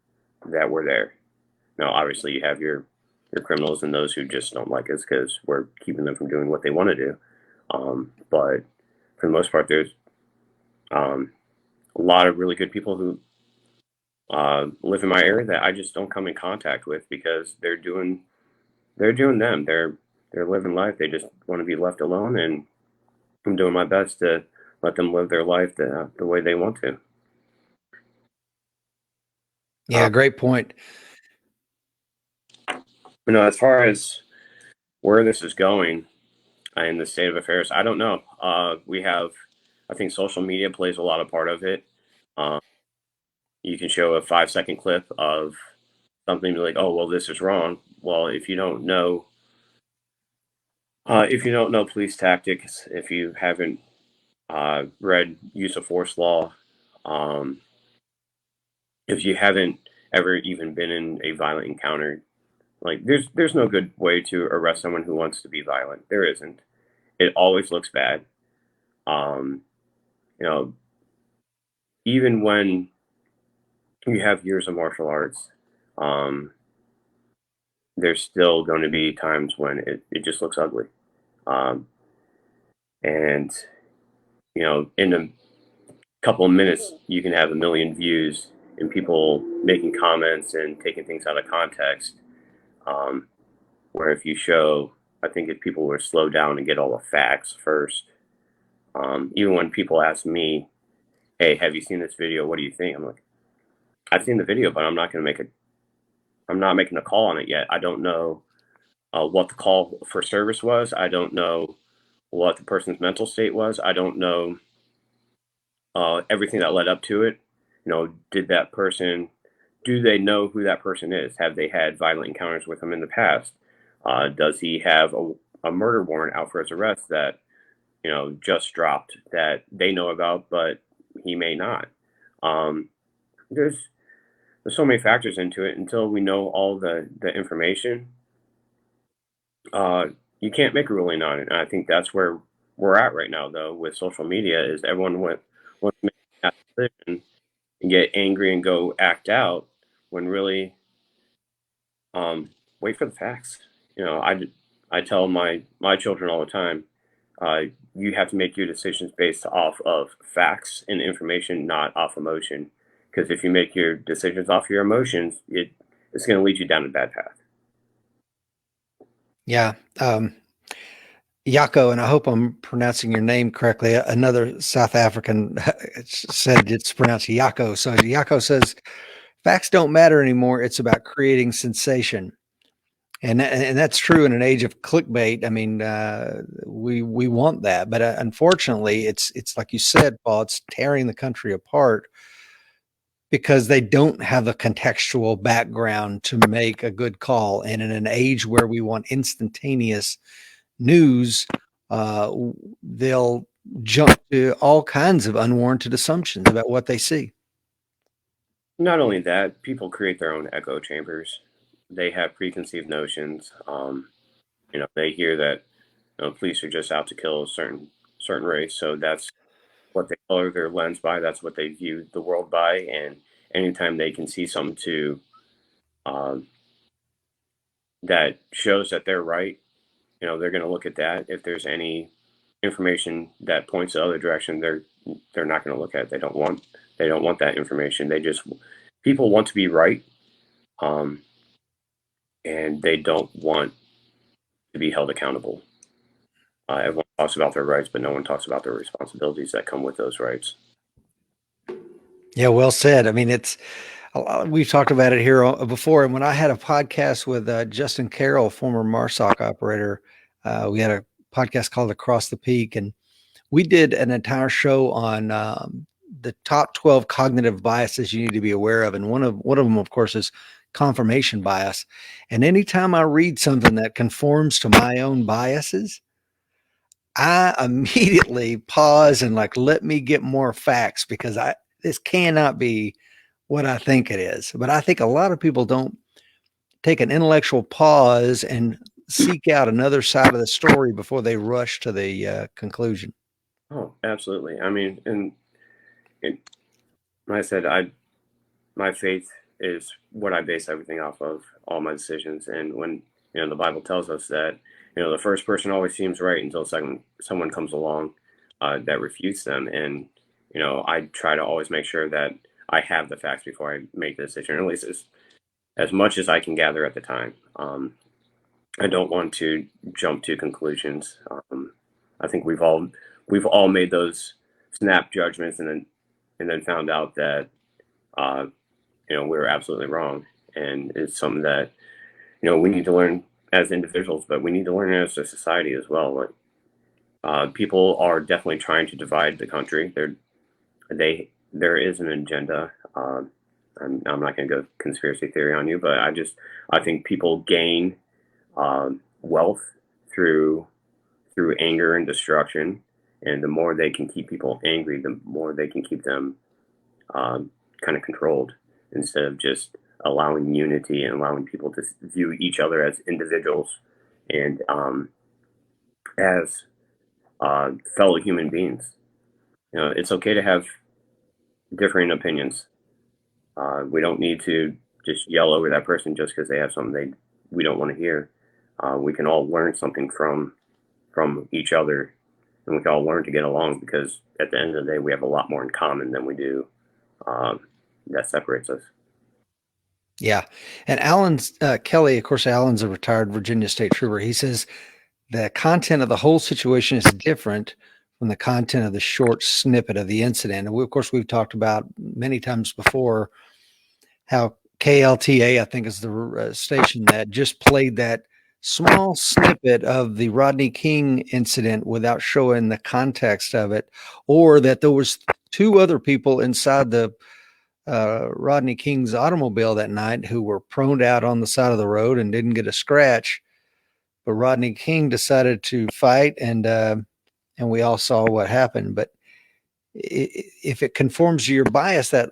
that we're there. Now, obviously, you have your criminals and those who just don't like us because we're keeping them from doing what they want to do. But for the most part, there's um, a lot of really good people who live in my area that I just don't come in contact with because they're doing them. They're living life. They just want to be left alone, and I'm doing my best to let them live their life the way they want to. Yeah, great point. As far as where this is going in the state of affairs, I don't know. I think social media plays a lot of part of it. Um, you can show a 5-second clip of something, be like, oh, well, this is wrong. Well, if you don't know police tactics, if you haven't read use of force law, um, if you haven't ever even been in a violent encounter, like there's no good way to arrest someone who wants to be violent. There isn't. It always looks bad. Um, you know, even when you have years of martial arts, um, there's still going to be times when it just looks ugly. Um, and, in a couple of minutes, you can have a million views and people making comments and taking things out of context. Um, where if you show, I think if people were slow down and get all the facts first, even when people ask me, "Hey, have you seen this video? What do you think?" I'm like, "I've seen the video, but I'm not making a call on it yet. I don't know what the call for service was. I don't know what the person's mental state was. I don't know everything that led up to it. Did that person, do they know who that person is? Have they had violent encounters with him in the past? Does he have a murder warrant out for his arrest that, just dropped that they know about, but he may not? Um, there's so many factors into it until we know all the information. Uh, you can't make a ruling on it. And I think that's where we're at right now, though, with social media, is everyone wants to make that decision and get angry and go act out when really, wait for the facts. I tell my children all the time, uh, you have to make your decisions based off of facts and information, not off emotion. Because if you make your decisions off your emotions, it's going to lead you down a bad path. Yeah. Yako, and I hope I'm pronouncing your name correctly. Another South African said it's pronounced Yako. So Yako says, facts don't matter anymore. It's about creating sensation. And that's true in an age of clickbait. I mean, we want that, but unfortunately, it's like you said, Paul. It's tearing the country apart because they don't have the contextual background to make a good call. And in an age where we want instantaneous news, uh, they'll jump to all kinds of unwarranted assumptions about what they see. Not only that, people create their own echo chambers. They have preconceived notions. They hear that police are just out to kill a certain race, so that's what they color their lens by. That's what they view the world by. And anytime they can see something um, that shows that they're right, they're going to look at that. If there's any information that points the other direction, they're not going to look at it. They don't want that information. People want to be right, um, and they don't want to be held accountable. Everyone talks about their rights, but no one talks about the responsibilities that come with those rights. Yeah, well said. I mean, we've talked about it here before. And when I had a podcast with Justin Carroll, former MARSOC operator, we had a podcast called Across the Peak, and we did an entire show on the top 12 cognitive biases you need to be aware of. And one of them, of course, is confirmation bias. And anytime I read something that conforms to my own biases, I immediately pause and let me get more facts, because this cannot be what I think it is. But I think a lot of people don't take an intellectual pause and seek out another side of the story before they rush to the conclusion. Oh, absolutely. I mean, and like I said, my faith is what I base everything off of, all my decisions. And when the Bible tells us that the first person always seems right until someone comes along that refutes them. And I try to always make sure that I have the facts before I make the decision, at least as much as I can gather at the time. I don't want to jump to conclusions. I think we've all made those snap judgments and then found out that uh, we were absolutely wrong. And it's something that we need to learn as individuals, but we need to learn as a society as well. Like, people are definitely trying to divide the country. There is an agenda. I'm not going to go conspiracy theory on you, but I think people gain wealth through anger and destruction, and the more they can keep people angry, the more they can keep them kind of controlled, instead of just allowing unity and allowing people to view each other as individuals and as fellow human beings. It's okay to have differing opinions. We don't need to just yell over that person just because they have something we don't want to hear. We can all learn something from each other, and we can all learn to get along, because at the end of the day, we have a lot more in common than we do that separates us. Yeah. And Alan's Kelly, of course, Alan's a retired Virginia State Trooper. He says the content of the whole situation is different from the content of the short snippet of the incident. And we, of course, we've talked about many times before how KLTA, I think, is the station that just played that small snippet of the Rodney King incident without showing the context of it, or that there was two other people inside the Rodney King's automobile that night who were proned out on the side of the road and didn't get a scratch. But Rodney King decided to fight, and we all saw what happened. But if it conforms to your bias that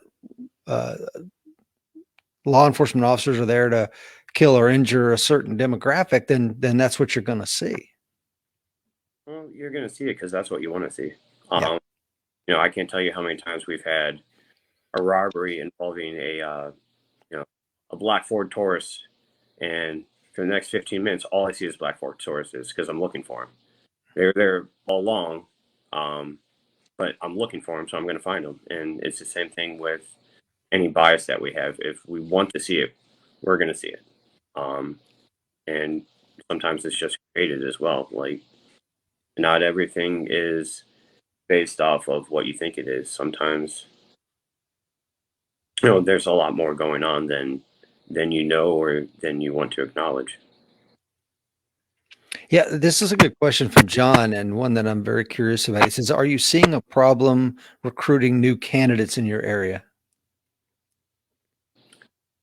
uh, law enforcement officers are there to kill or injure a certain demographic, then that's what you're going to see. Well, you're going to see it because that's what you want to see. Yeah. I can't tell you how many times we've had a robbery involving a black Ford Taurus, and for the next 15 minutes, all I see is black Ford Tauruses because I'm looking for them. They're there all along, but I'm looking for them, so I'm going to find them. And it's the same thing with any bias that we have. If we want to see it, we're going to see it. And sometimes it's just created as well. Like, not everything is based off of what you think it is. Sometimes, there's a lot more going on than or than you want to acknowledge. Yeah, this is a good question from John, and one that I'm very curious about. He says, are you seeing a problem recruiting new candidates in your area?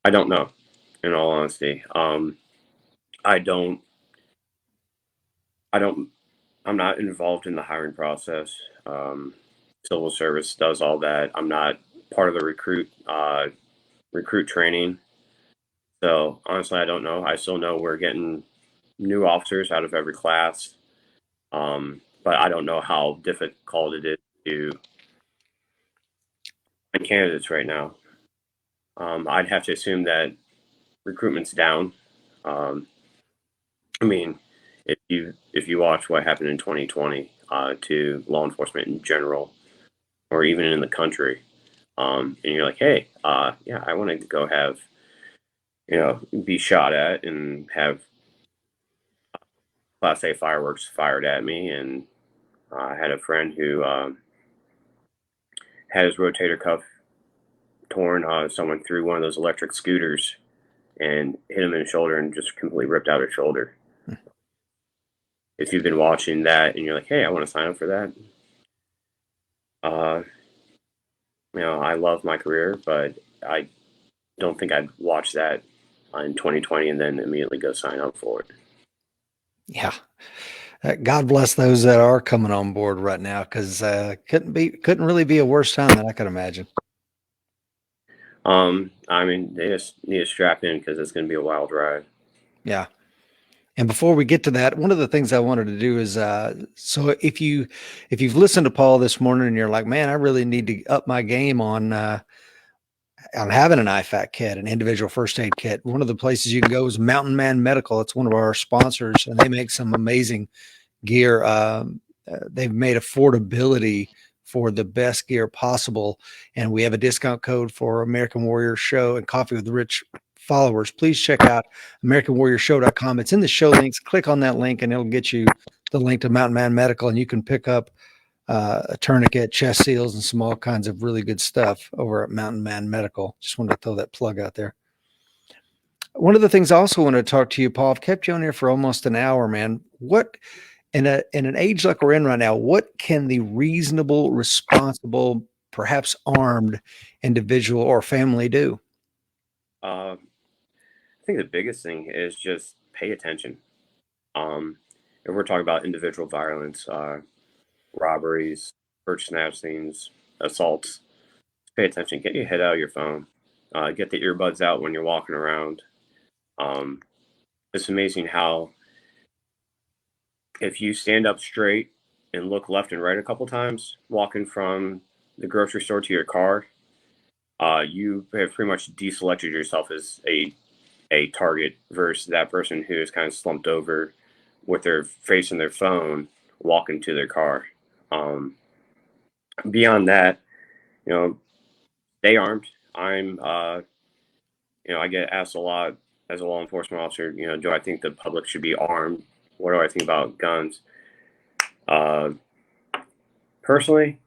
I don't know, in all honesty. I don't. I don't. I'm not involved in the hiring process. Civil service does all that. I'm not part of the recruit training. So honestly, I don't know. I still know we're getting new officers out of every class, but I don't know how difficult it is to find candidates right now. I'd have to assume that recruitment's down. Um, I mean, if you watch what happened in 2020 to law enforcement in general, or even in the country, and you're like, hey, yeah, I want to go have be shot at and have Class A fireworks fired at me, and I had a friend who had his rotator cuff torn. Someone threw one of those electric scooters and hit him in the shoulder and just completely ripped out his shoulder. If you've been watching that and you're like, hey, I want to sign up for that, uh, I love my career, but I don't think I'd watch that in 2020 and then immediately go sign up for it. Yeah. God bless those that are coming on board right now, because couldn't really be a worse time than I could imagine. I mean, they just need to strap in because it's going to be a wild ride. Yeah. And before we get to that, one of the things I wanted to do is so if you've listened to Paul this morning and you're like, man, I really need to up my game on having an IFAC kit, an individual first aid kit, one of the places you can go is Mountain Man Medical. It's one of our sponsors, and they make some amazing gear. They've made affordability for the best gear possible, and we have a discount code for American Warrior Show and Coffee with the Rich followers. Please check out AmericanWarriorShow.com. It's in the show links. Click on that link, and it'll get you the link to Mountain Man Medical, and you can pick up a tourniquet, chest seals, and some all kinds of really good stuff over at Mountain Man Medical. Just wanted to throw that plug out there. One of the things I also wanted to talk to you, Paul, I've kept you on here for almost an hour, man. What in an age like we're in right now, what can the reasonable, responsible, perhaps armed individual or family do? I think the biggest thing is just pay attention. If we're talking about individual violence, robberies, purse snatchings, assaults, pay attention. Get your head out of your phone. Get the earbuds out when you're walking around. Um, it's amazing how if you stand up straight and look left and right a couple times, walking from the grocery store to your car, you have pretty much deselected yourself as a target versus that person who is kind of slumped over with their face in their phone walking to their car. Um, Beyond that, you know, stay armed. I get asked a lot as a law enforcement officer, do I think the public should be armed? What do I think about guns? Uh, Personally,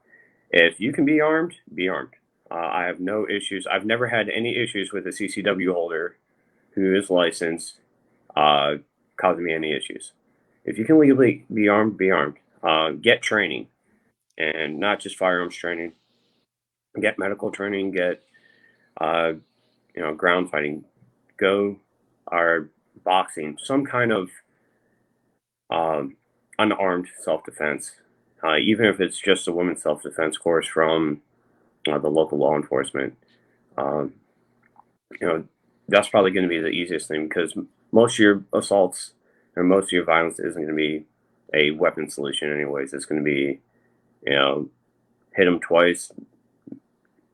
if you can be armed, be armed. I have no issues. I've never had any issues with a CCW holder who is licensed causing me any issues. If you can legally be armed, be armed. Get training, and not just firearms training. Get medical training. Get uh, ground fighting. Go or boxing. Some kind of um, unarmed self defense. Even if it's just a women's self defense course from the local law enforcement. Um, you know, that's probably going to be the easiest thing because most of your assaults or most of your violence isn't going to be a weapon solution, anyways. It's going to be, hit them twice,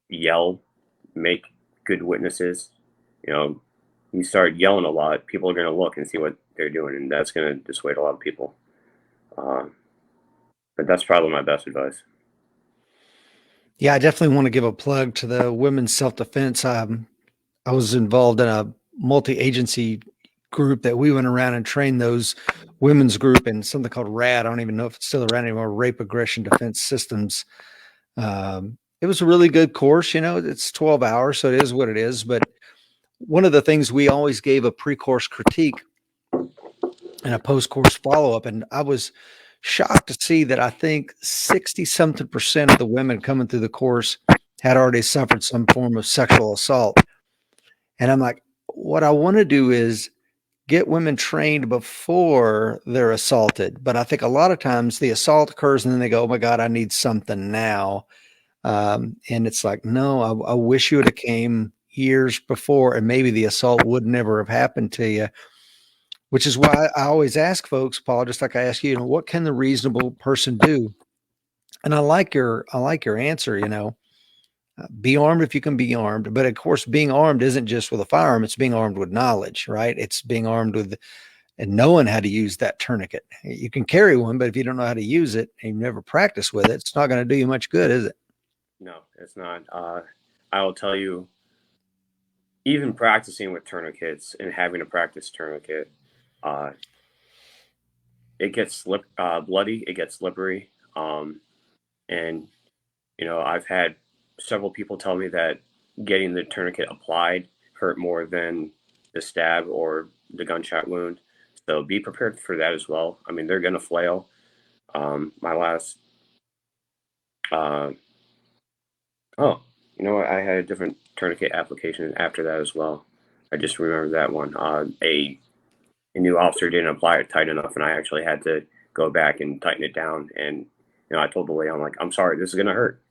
yell, make good witnesses. You start yelling a lot, people are going to look and see what they're doing, and that's going to dissuade a lot of people. But that's probably my best advice. Yeah, I definitely want to give a plug to the women's self-defense. I was involved in a multi-agency group that we went around and trained those women's group in something called RAD. I don't even know if it's still around anymore. Rape Aggression Defense Systems. It was a really good course. It's 12 hours, so it is what it is. But one of the things we always gave a pre-course critique and a post-course follow-up, and I was shocked to see that I think 60 something percent of the women coming through the course had already suffered some form of sexual assault. And I'm like, what I want to do is get women trained before they're assaulted. But I think a lot of times the assault occurs and then they go, oh my God, I need something now. And it's like, no, I wish you would have came years before and maybe the assault would never have happened to you, which is why I always ask folks, Paul, just like I ask you, what can the reasonable person do? And I like your answer, be armed if you can be armed. But of course, being armed isn't just with a firearm, it's being armed with knowledge, right? It's being armed with and knowing how to use that tourniquet. You can carry one, but if you don't know how to use it and you've never practiced with it, it's not going to do you much good, is it? No, it's not. I will tell you, even practicing with tourniquets and having a practice tourniquet, uh, it gets bloody, it gets slippery. And, I've had several people tell me that getting the tourniquet applied hurt more than the stab or the gunshot wound. So be prepared for that as well. I mean, they're going to flail. My last, uh, oh, I had a different tourniquet application after that as well. I just remember that one. A new officer didn't apply it tight enough, and I actually had to go back and tighten it down. And I told the lady, I'm like, I'm sorry, this is gonna hurt.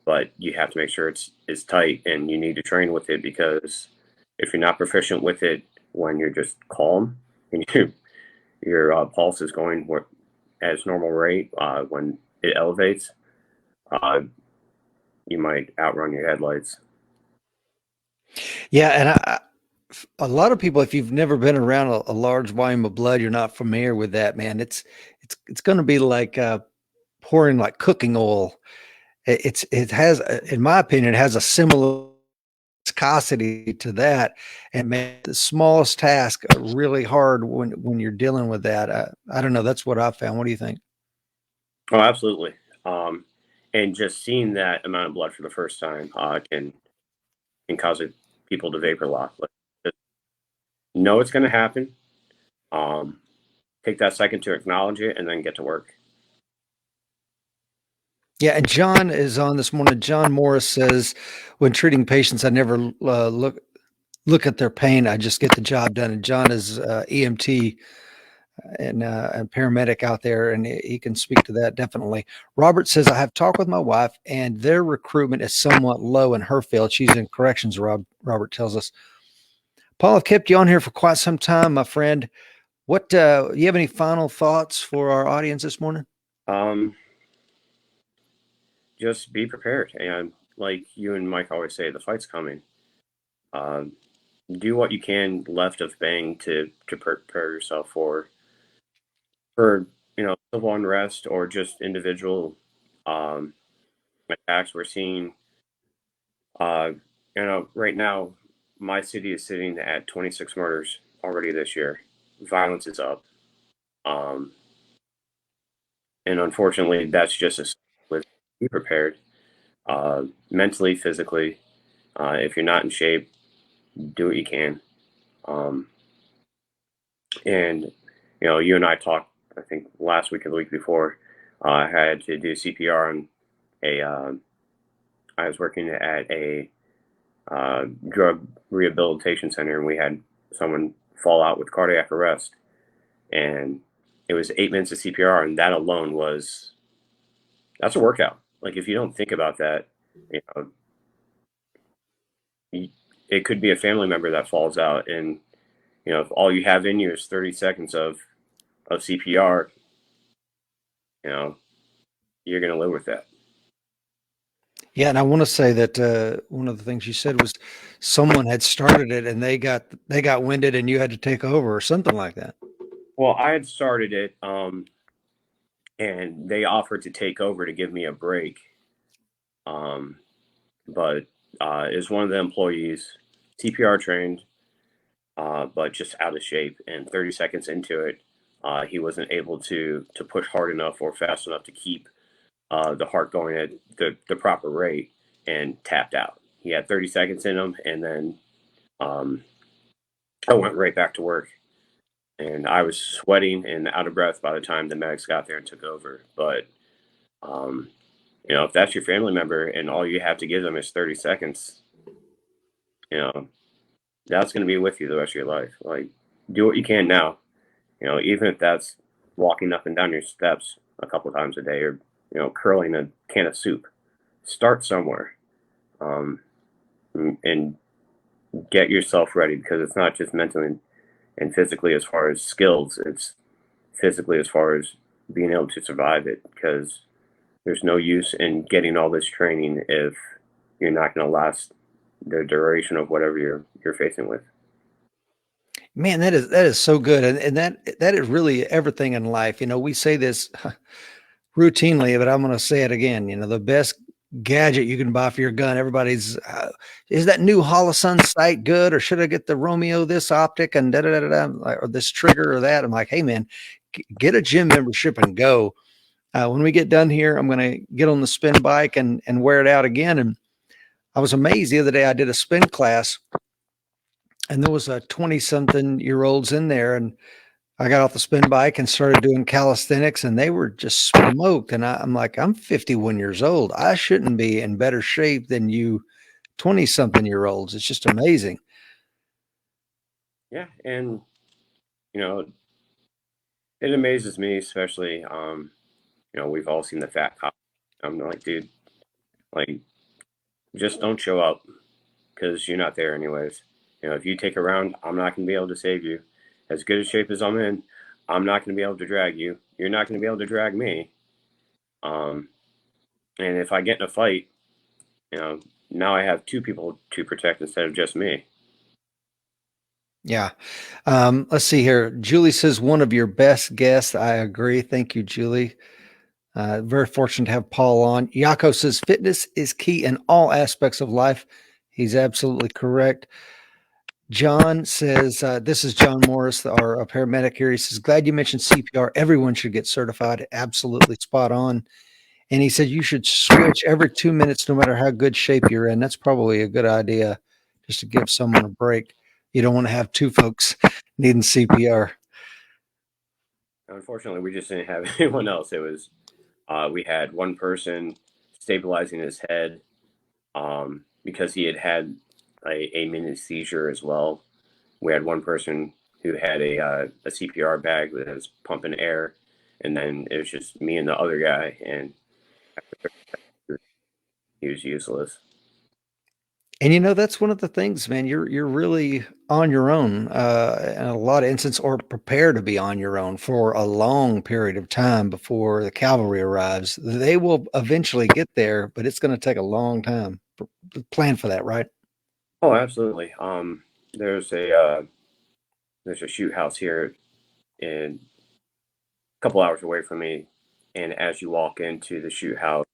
But you have to make sure it's tight, and you need to train with it because if you're not proficient with it when you're just calm and your pulse is going at its normal rate, when it elevates, uh, you might outrun your headlights. Yeah, and a lot of people, if you've never been around a large volume of blood, you're not familiar with that, man. It's going to be like pouring like cooking oil. It has, in my opinion, it has a similar viscosity to that, and man, the smallest task really hard when you're dealing with that. I don't know. That's what I found. What do you think? Oh, absolutely. And just seeing that amount of blood for the first time can cause people to vapor lock. But just know it's going to happen. Um, Take that second to acknowledge it, and then get to work. Yeah, and John is on this morning. John Morris says, when treating patients, I never look at their pain. I just get the job done. And John is EMT and paramedic out there, and he can speak to that definitely. Robert says, I have talked with my wife, and their recruitment is somewhat low in her field. She's in corrections, Robert tells us. Paul, I've kept you on here for quite some time, my friend. What you have any final thoughts for our audience this morning? Just be prepared, and like you and Mike always say, the fight's coming. Um, do what you can left of Bang to prepare yourself for civil unrest or just individual um, attacks. We're seeing uh, right now my city is sitting at 26 murders already this year. Violence is up, um, and unfortunately, that's just a with be prepared mentally, physically. If you're not in shape, do what you can. Um, and you and I talked, I think last week or the week before. I had to do CPR on a. I was working at a drug rehabilitation center, and we had someone fall out with cardiac arrest, and it was 8 minutes of CPR, and that alone that's a workout. Like if you don't think about that, you know, it could be a family member that falls out, and if all you have in you is 30 seconds of CPR, you know, you're gonna live with that. Yeah, and I want to say that one of the things you said was someone had started it and they got winded and you had to take over or something like that. Well, I had started it, and they offered to take over to give me a break. Um, but is one of the employees CPR trained, but just out of shape. And 30 seconds into it, he wasn't able to push hard enough or fast enough to keep the heart going at the proper rate, and tapped out. He had 30 seconds in him, and then um, I went right back to work. And I was sweating and out of breath by the time the medics got there and took over. But um, if that's your family member and all you have to give them is 30 seconds, you know, that's going to be with you the rest of your life. Like, do what you can now, even if that's walking up and down your steps a couple of times a day, or, curling a can of soup. Start somewhere, um, and get yourself ready, because it's not just mentally and physically as far as skills, it's physically as far as being able to survive it, because there's no use in getting all this training if you're not going to last the duration of whatever you're facing with. Man, that is so good. And that is really everything in life. We say this routinely, but I'm going to say it again. The best gadget you can buy for your gun. Everybody's, is that new Holosun sight good, or should I get the Romeo this optic and da da da da, or this trigger or that? I'm like, hey man, get a gym membership and go. When we get done here, I'm going to get on the spin bike and wear it out again. And I was amazed the other day. I did a spin class, and there was a 20-something-year-olds in there, and I got off the spin bike and started doing calisthenics, and they were just smoked. And I'm like, I'm 51 years old. I shouldn't be in better shape than you 20-something-year-olds. It's just amazing. Yeah, and you know, it amazes me, especially we've all seen the fat cop. I'm like, dude, like, just don't show up, because you're not there anyways. If you take a round, I'm not going to be able to save you. As good a shape as I'm in, I'm not going to be able to drag you. You're not going to be able to drag me. Um, and if I get in a fight, now I have two people to protect instead of just me. Yeah. Let's see here. Julie says one of your best guests. I agree. Thank you, Julie. Very fortunate to have Paul on. Yako says fitness is key in all aspects of life. He's absolutely correct. John says, this is John Morris, our paramedic here. He says, glad you mentioned CPR. Everyone should get certified. Absolutely spot on. And he said, you should switch every 2 minutes, no matter how good shape you're in. That's probably a good idea, just to give someone a break. You don't want to have two folks needing CPR. Unfortunately, we just didn't have anyone else. It was we had one person stabilizing his head, because he had a mini seizure as well. We had one person who had a CPR bag that was pumping air, and then it was just me and the other guy, and he was useless. And that's one of the things, man. You're really on your own in a lot of instances, or prepare to be on your own for a long period of time before the cavalry arrives. They will eventually get there, but it's going to take a long time. Plan for that, right? Oh, absolutely. There's a shoot house here in a couple hours away from me, and as you walk into the shoot house,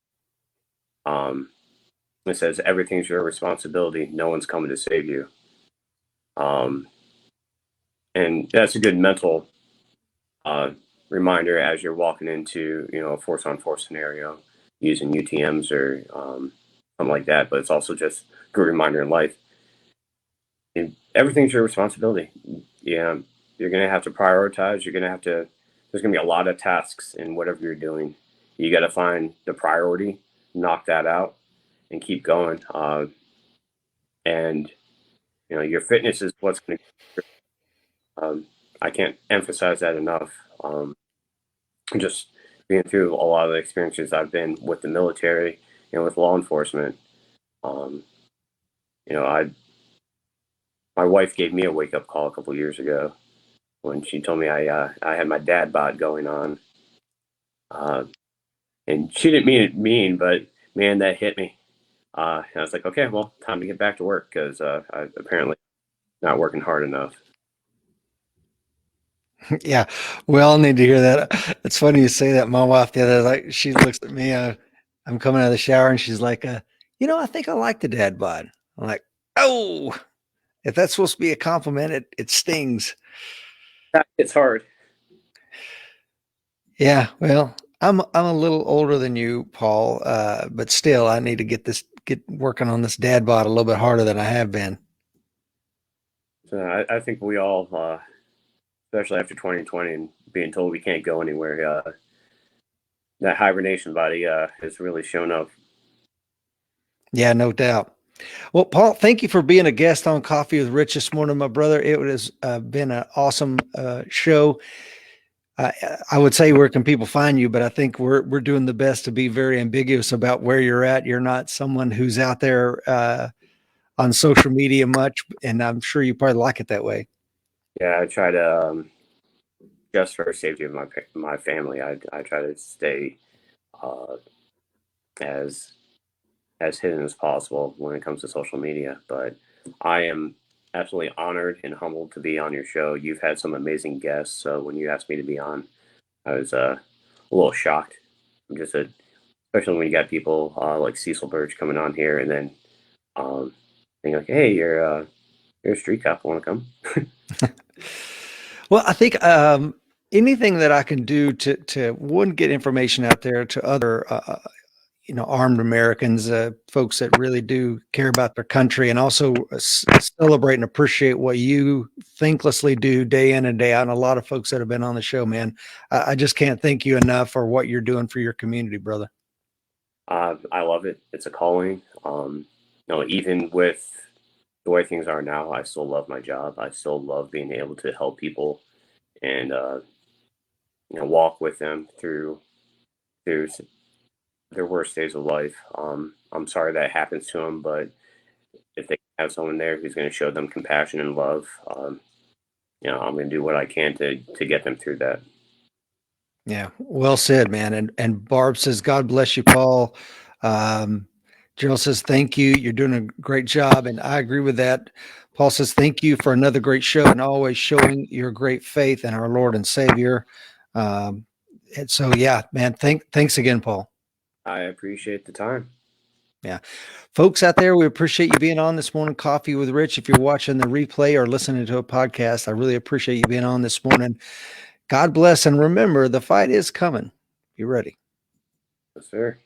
um, it says everything's your responsibility. No one's coming to save you. Um, and that's a good mental uh, reminder as you're walking into a force on force scenario using UTMs or something like that. But it's also just a good reminder in life. And everything's your responsibility. Yeah, you're gonna have to prioritize. You're gonna have to. There's gonna be a lot of tasks in whatever you're doing. You got to find the priority, knock that out, and keep going. And your fitness is what's going to. I can't emphasize that enough. Just being through a lot of the experiences I've been with the military and with law enforcement. Um, I my wife gave me a wake up call a couple years ago when she told me I had my dad bod going on, uh, and she didn't mean it mean, but man, that hit me. And I was like, okay, well, time to get back to work because I apparently not working hard enough. Yeah, we all need to hear that. It's funny you say that. My wife the other like she looks at me. I'm coming out of the shower and she's like, I think I like the dad bod. I'm like, oh, if that's supposed to be a compliment, it stings. It's hard. Yeah, well, I'm a little older than you, Paul, but still, I need to get working on this dad bod a little bit harder than I have been. So I think we all, especially after 2020 and being told we can't go anywhere, that hibernation body has really shown up. Yeah, no doubt. Well, Paul, thank you for being a guest on Coffee with Rich this morning, my brother. It has been an awesome show. I would say where can people find you, but I think we're doing the best to be very ambiguous about where you're at. You're not someone who's out there on social media much, and I'm sure you probably like it that way. Yeah, I try to just for safety of my family, I try to stay uh, as hidden as possible when it comes to social media. But I am absolutely honored and humbled to be on your show. You've had some amazing guests, so when you asked me to be on, I was a little shocked. I'm just especially when you got people like Cecil Birch coming on here, and then being like, "Hey, you're a street cop. Want to come?" Well, I think anything that I can do to one get information out there to other armed Americans, folks that really do care about their country, and also celebrate and appreciate what you thanklessly do day in and day out. And a lot of folks that have been on the show, man, I just can't thank you enough for what you're doing for your community, brother. I love it. It's a calling. Even with the way things are now, I still love my job. I still love being able to help people and walk with them through their worst days of life. I'm sorry that happens to them, but if they have someone there who's going to show them compassion and love, I'm going to do what I can to get them through that. Yeah, well said, man. And Barb says, "God bless you, Paul." Gerald says, "Thank you. You're doing a great job," and I agree with that. Paul says, "Thank you for another great show and always showing your great faith in our Lord and Savior." And so, yeah, man. Thanks again, Paul. I appreciate the time. Yeah, folks out there, we appreciate you being on this morning. Coffee with Rich. If you're watching the replay or listening to a podcast, I really appreciate you being on this morning. God bless, and remember, the fight is coming. Be ready. Yes, sir.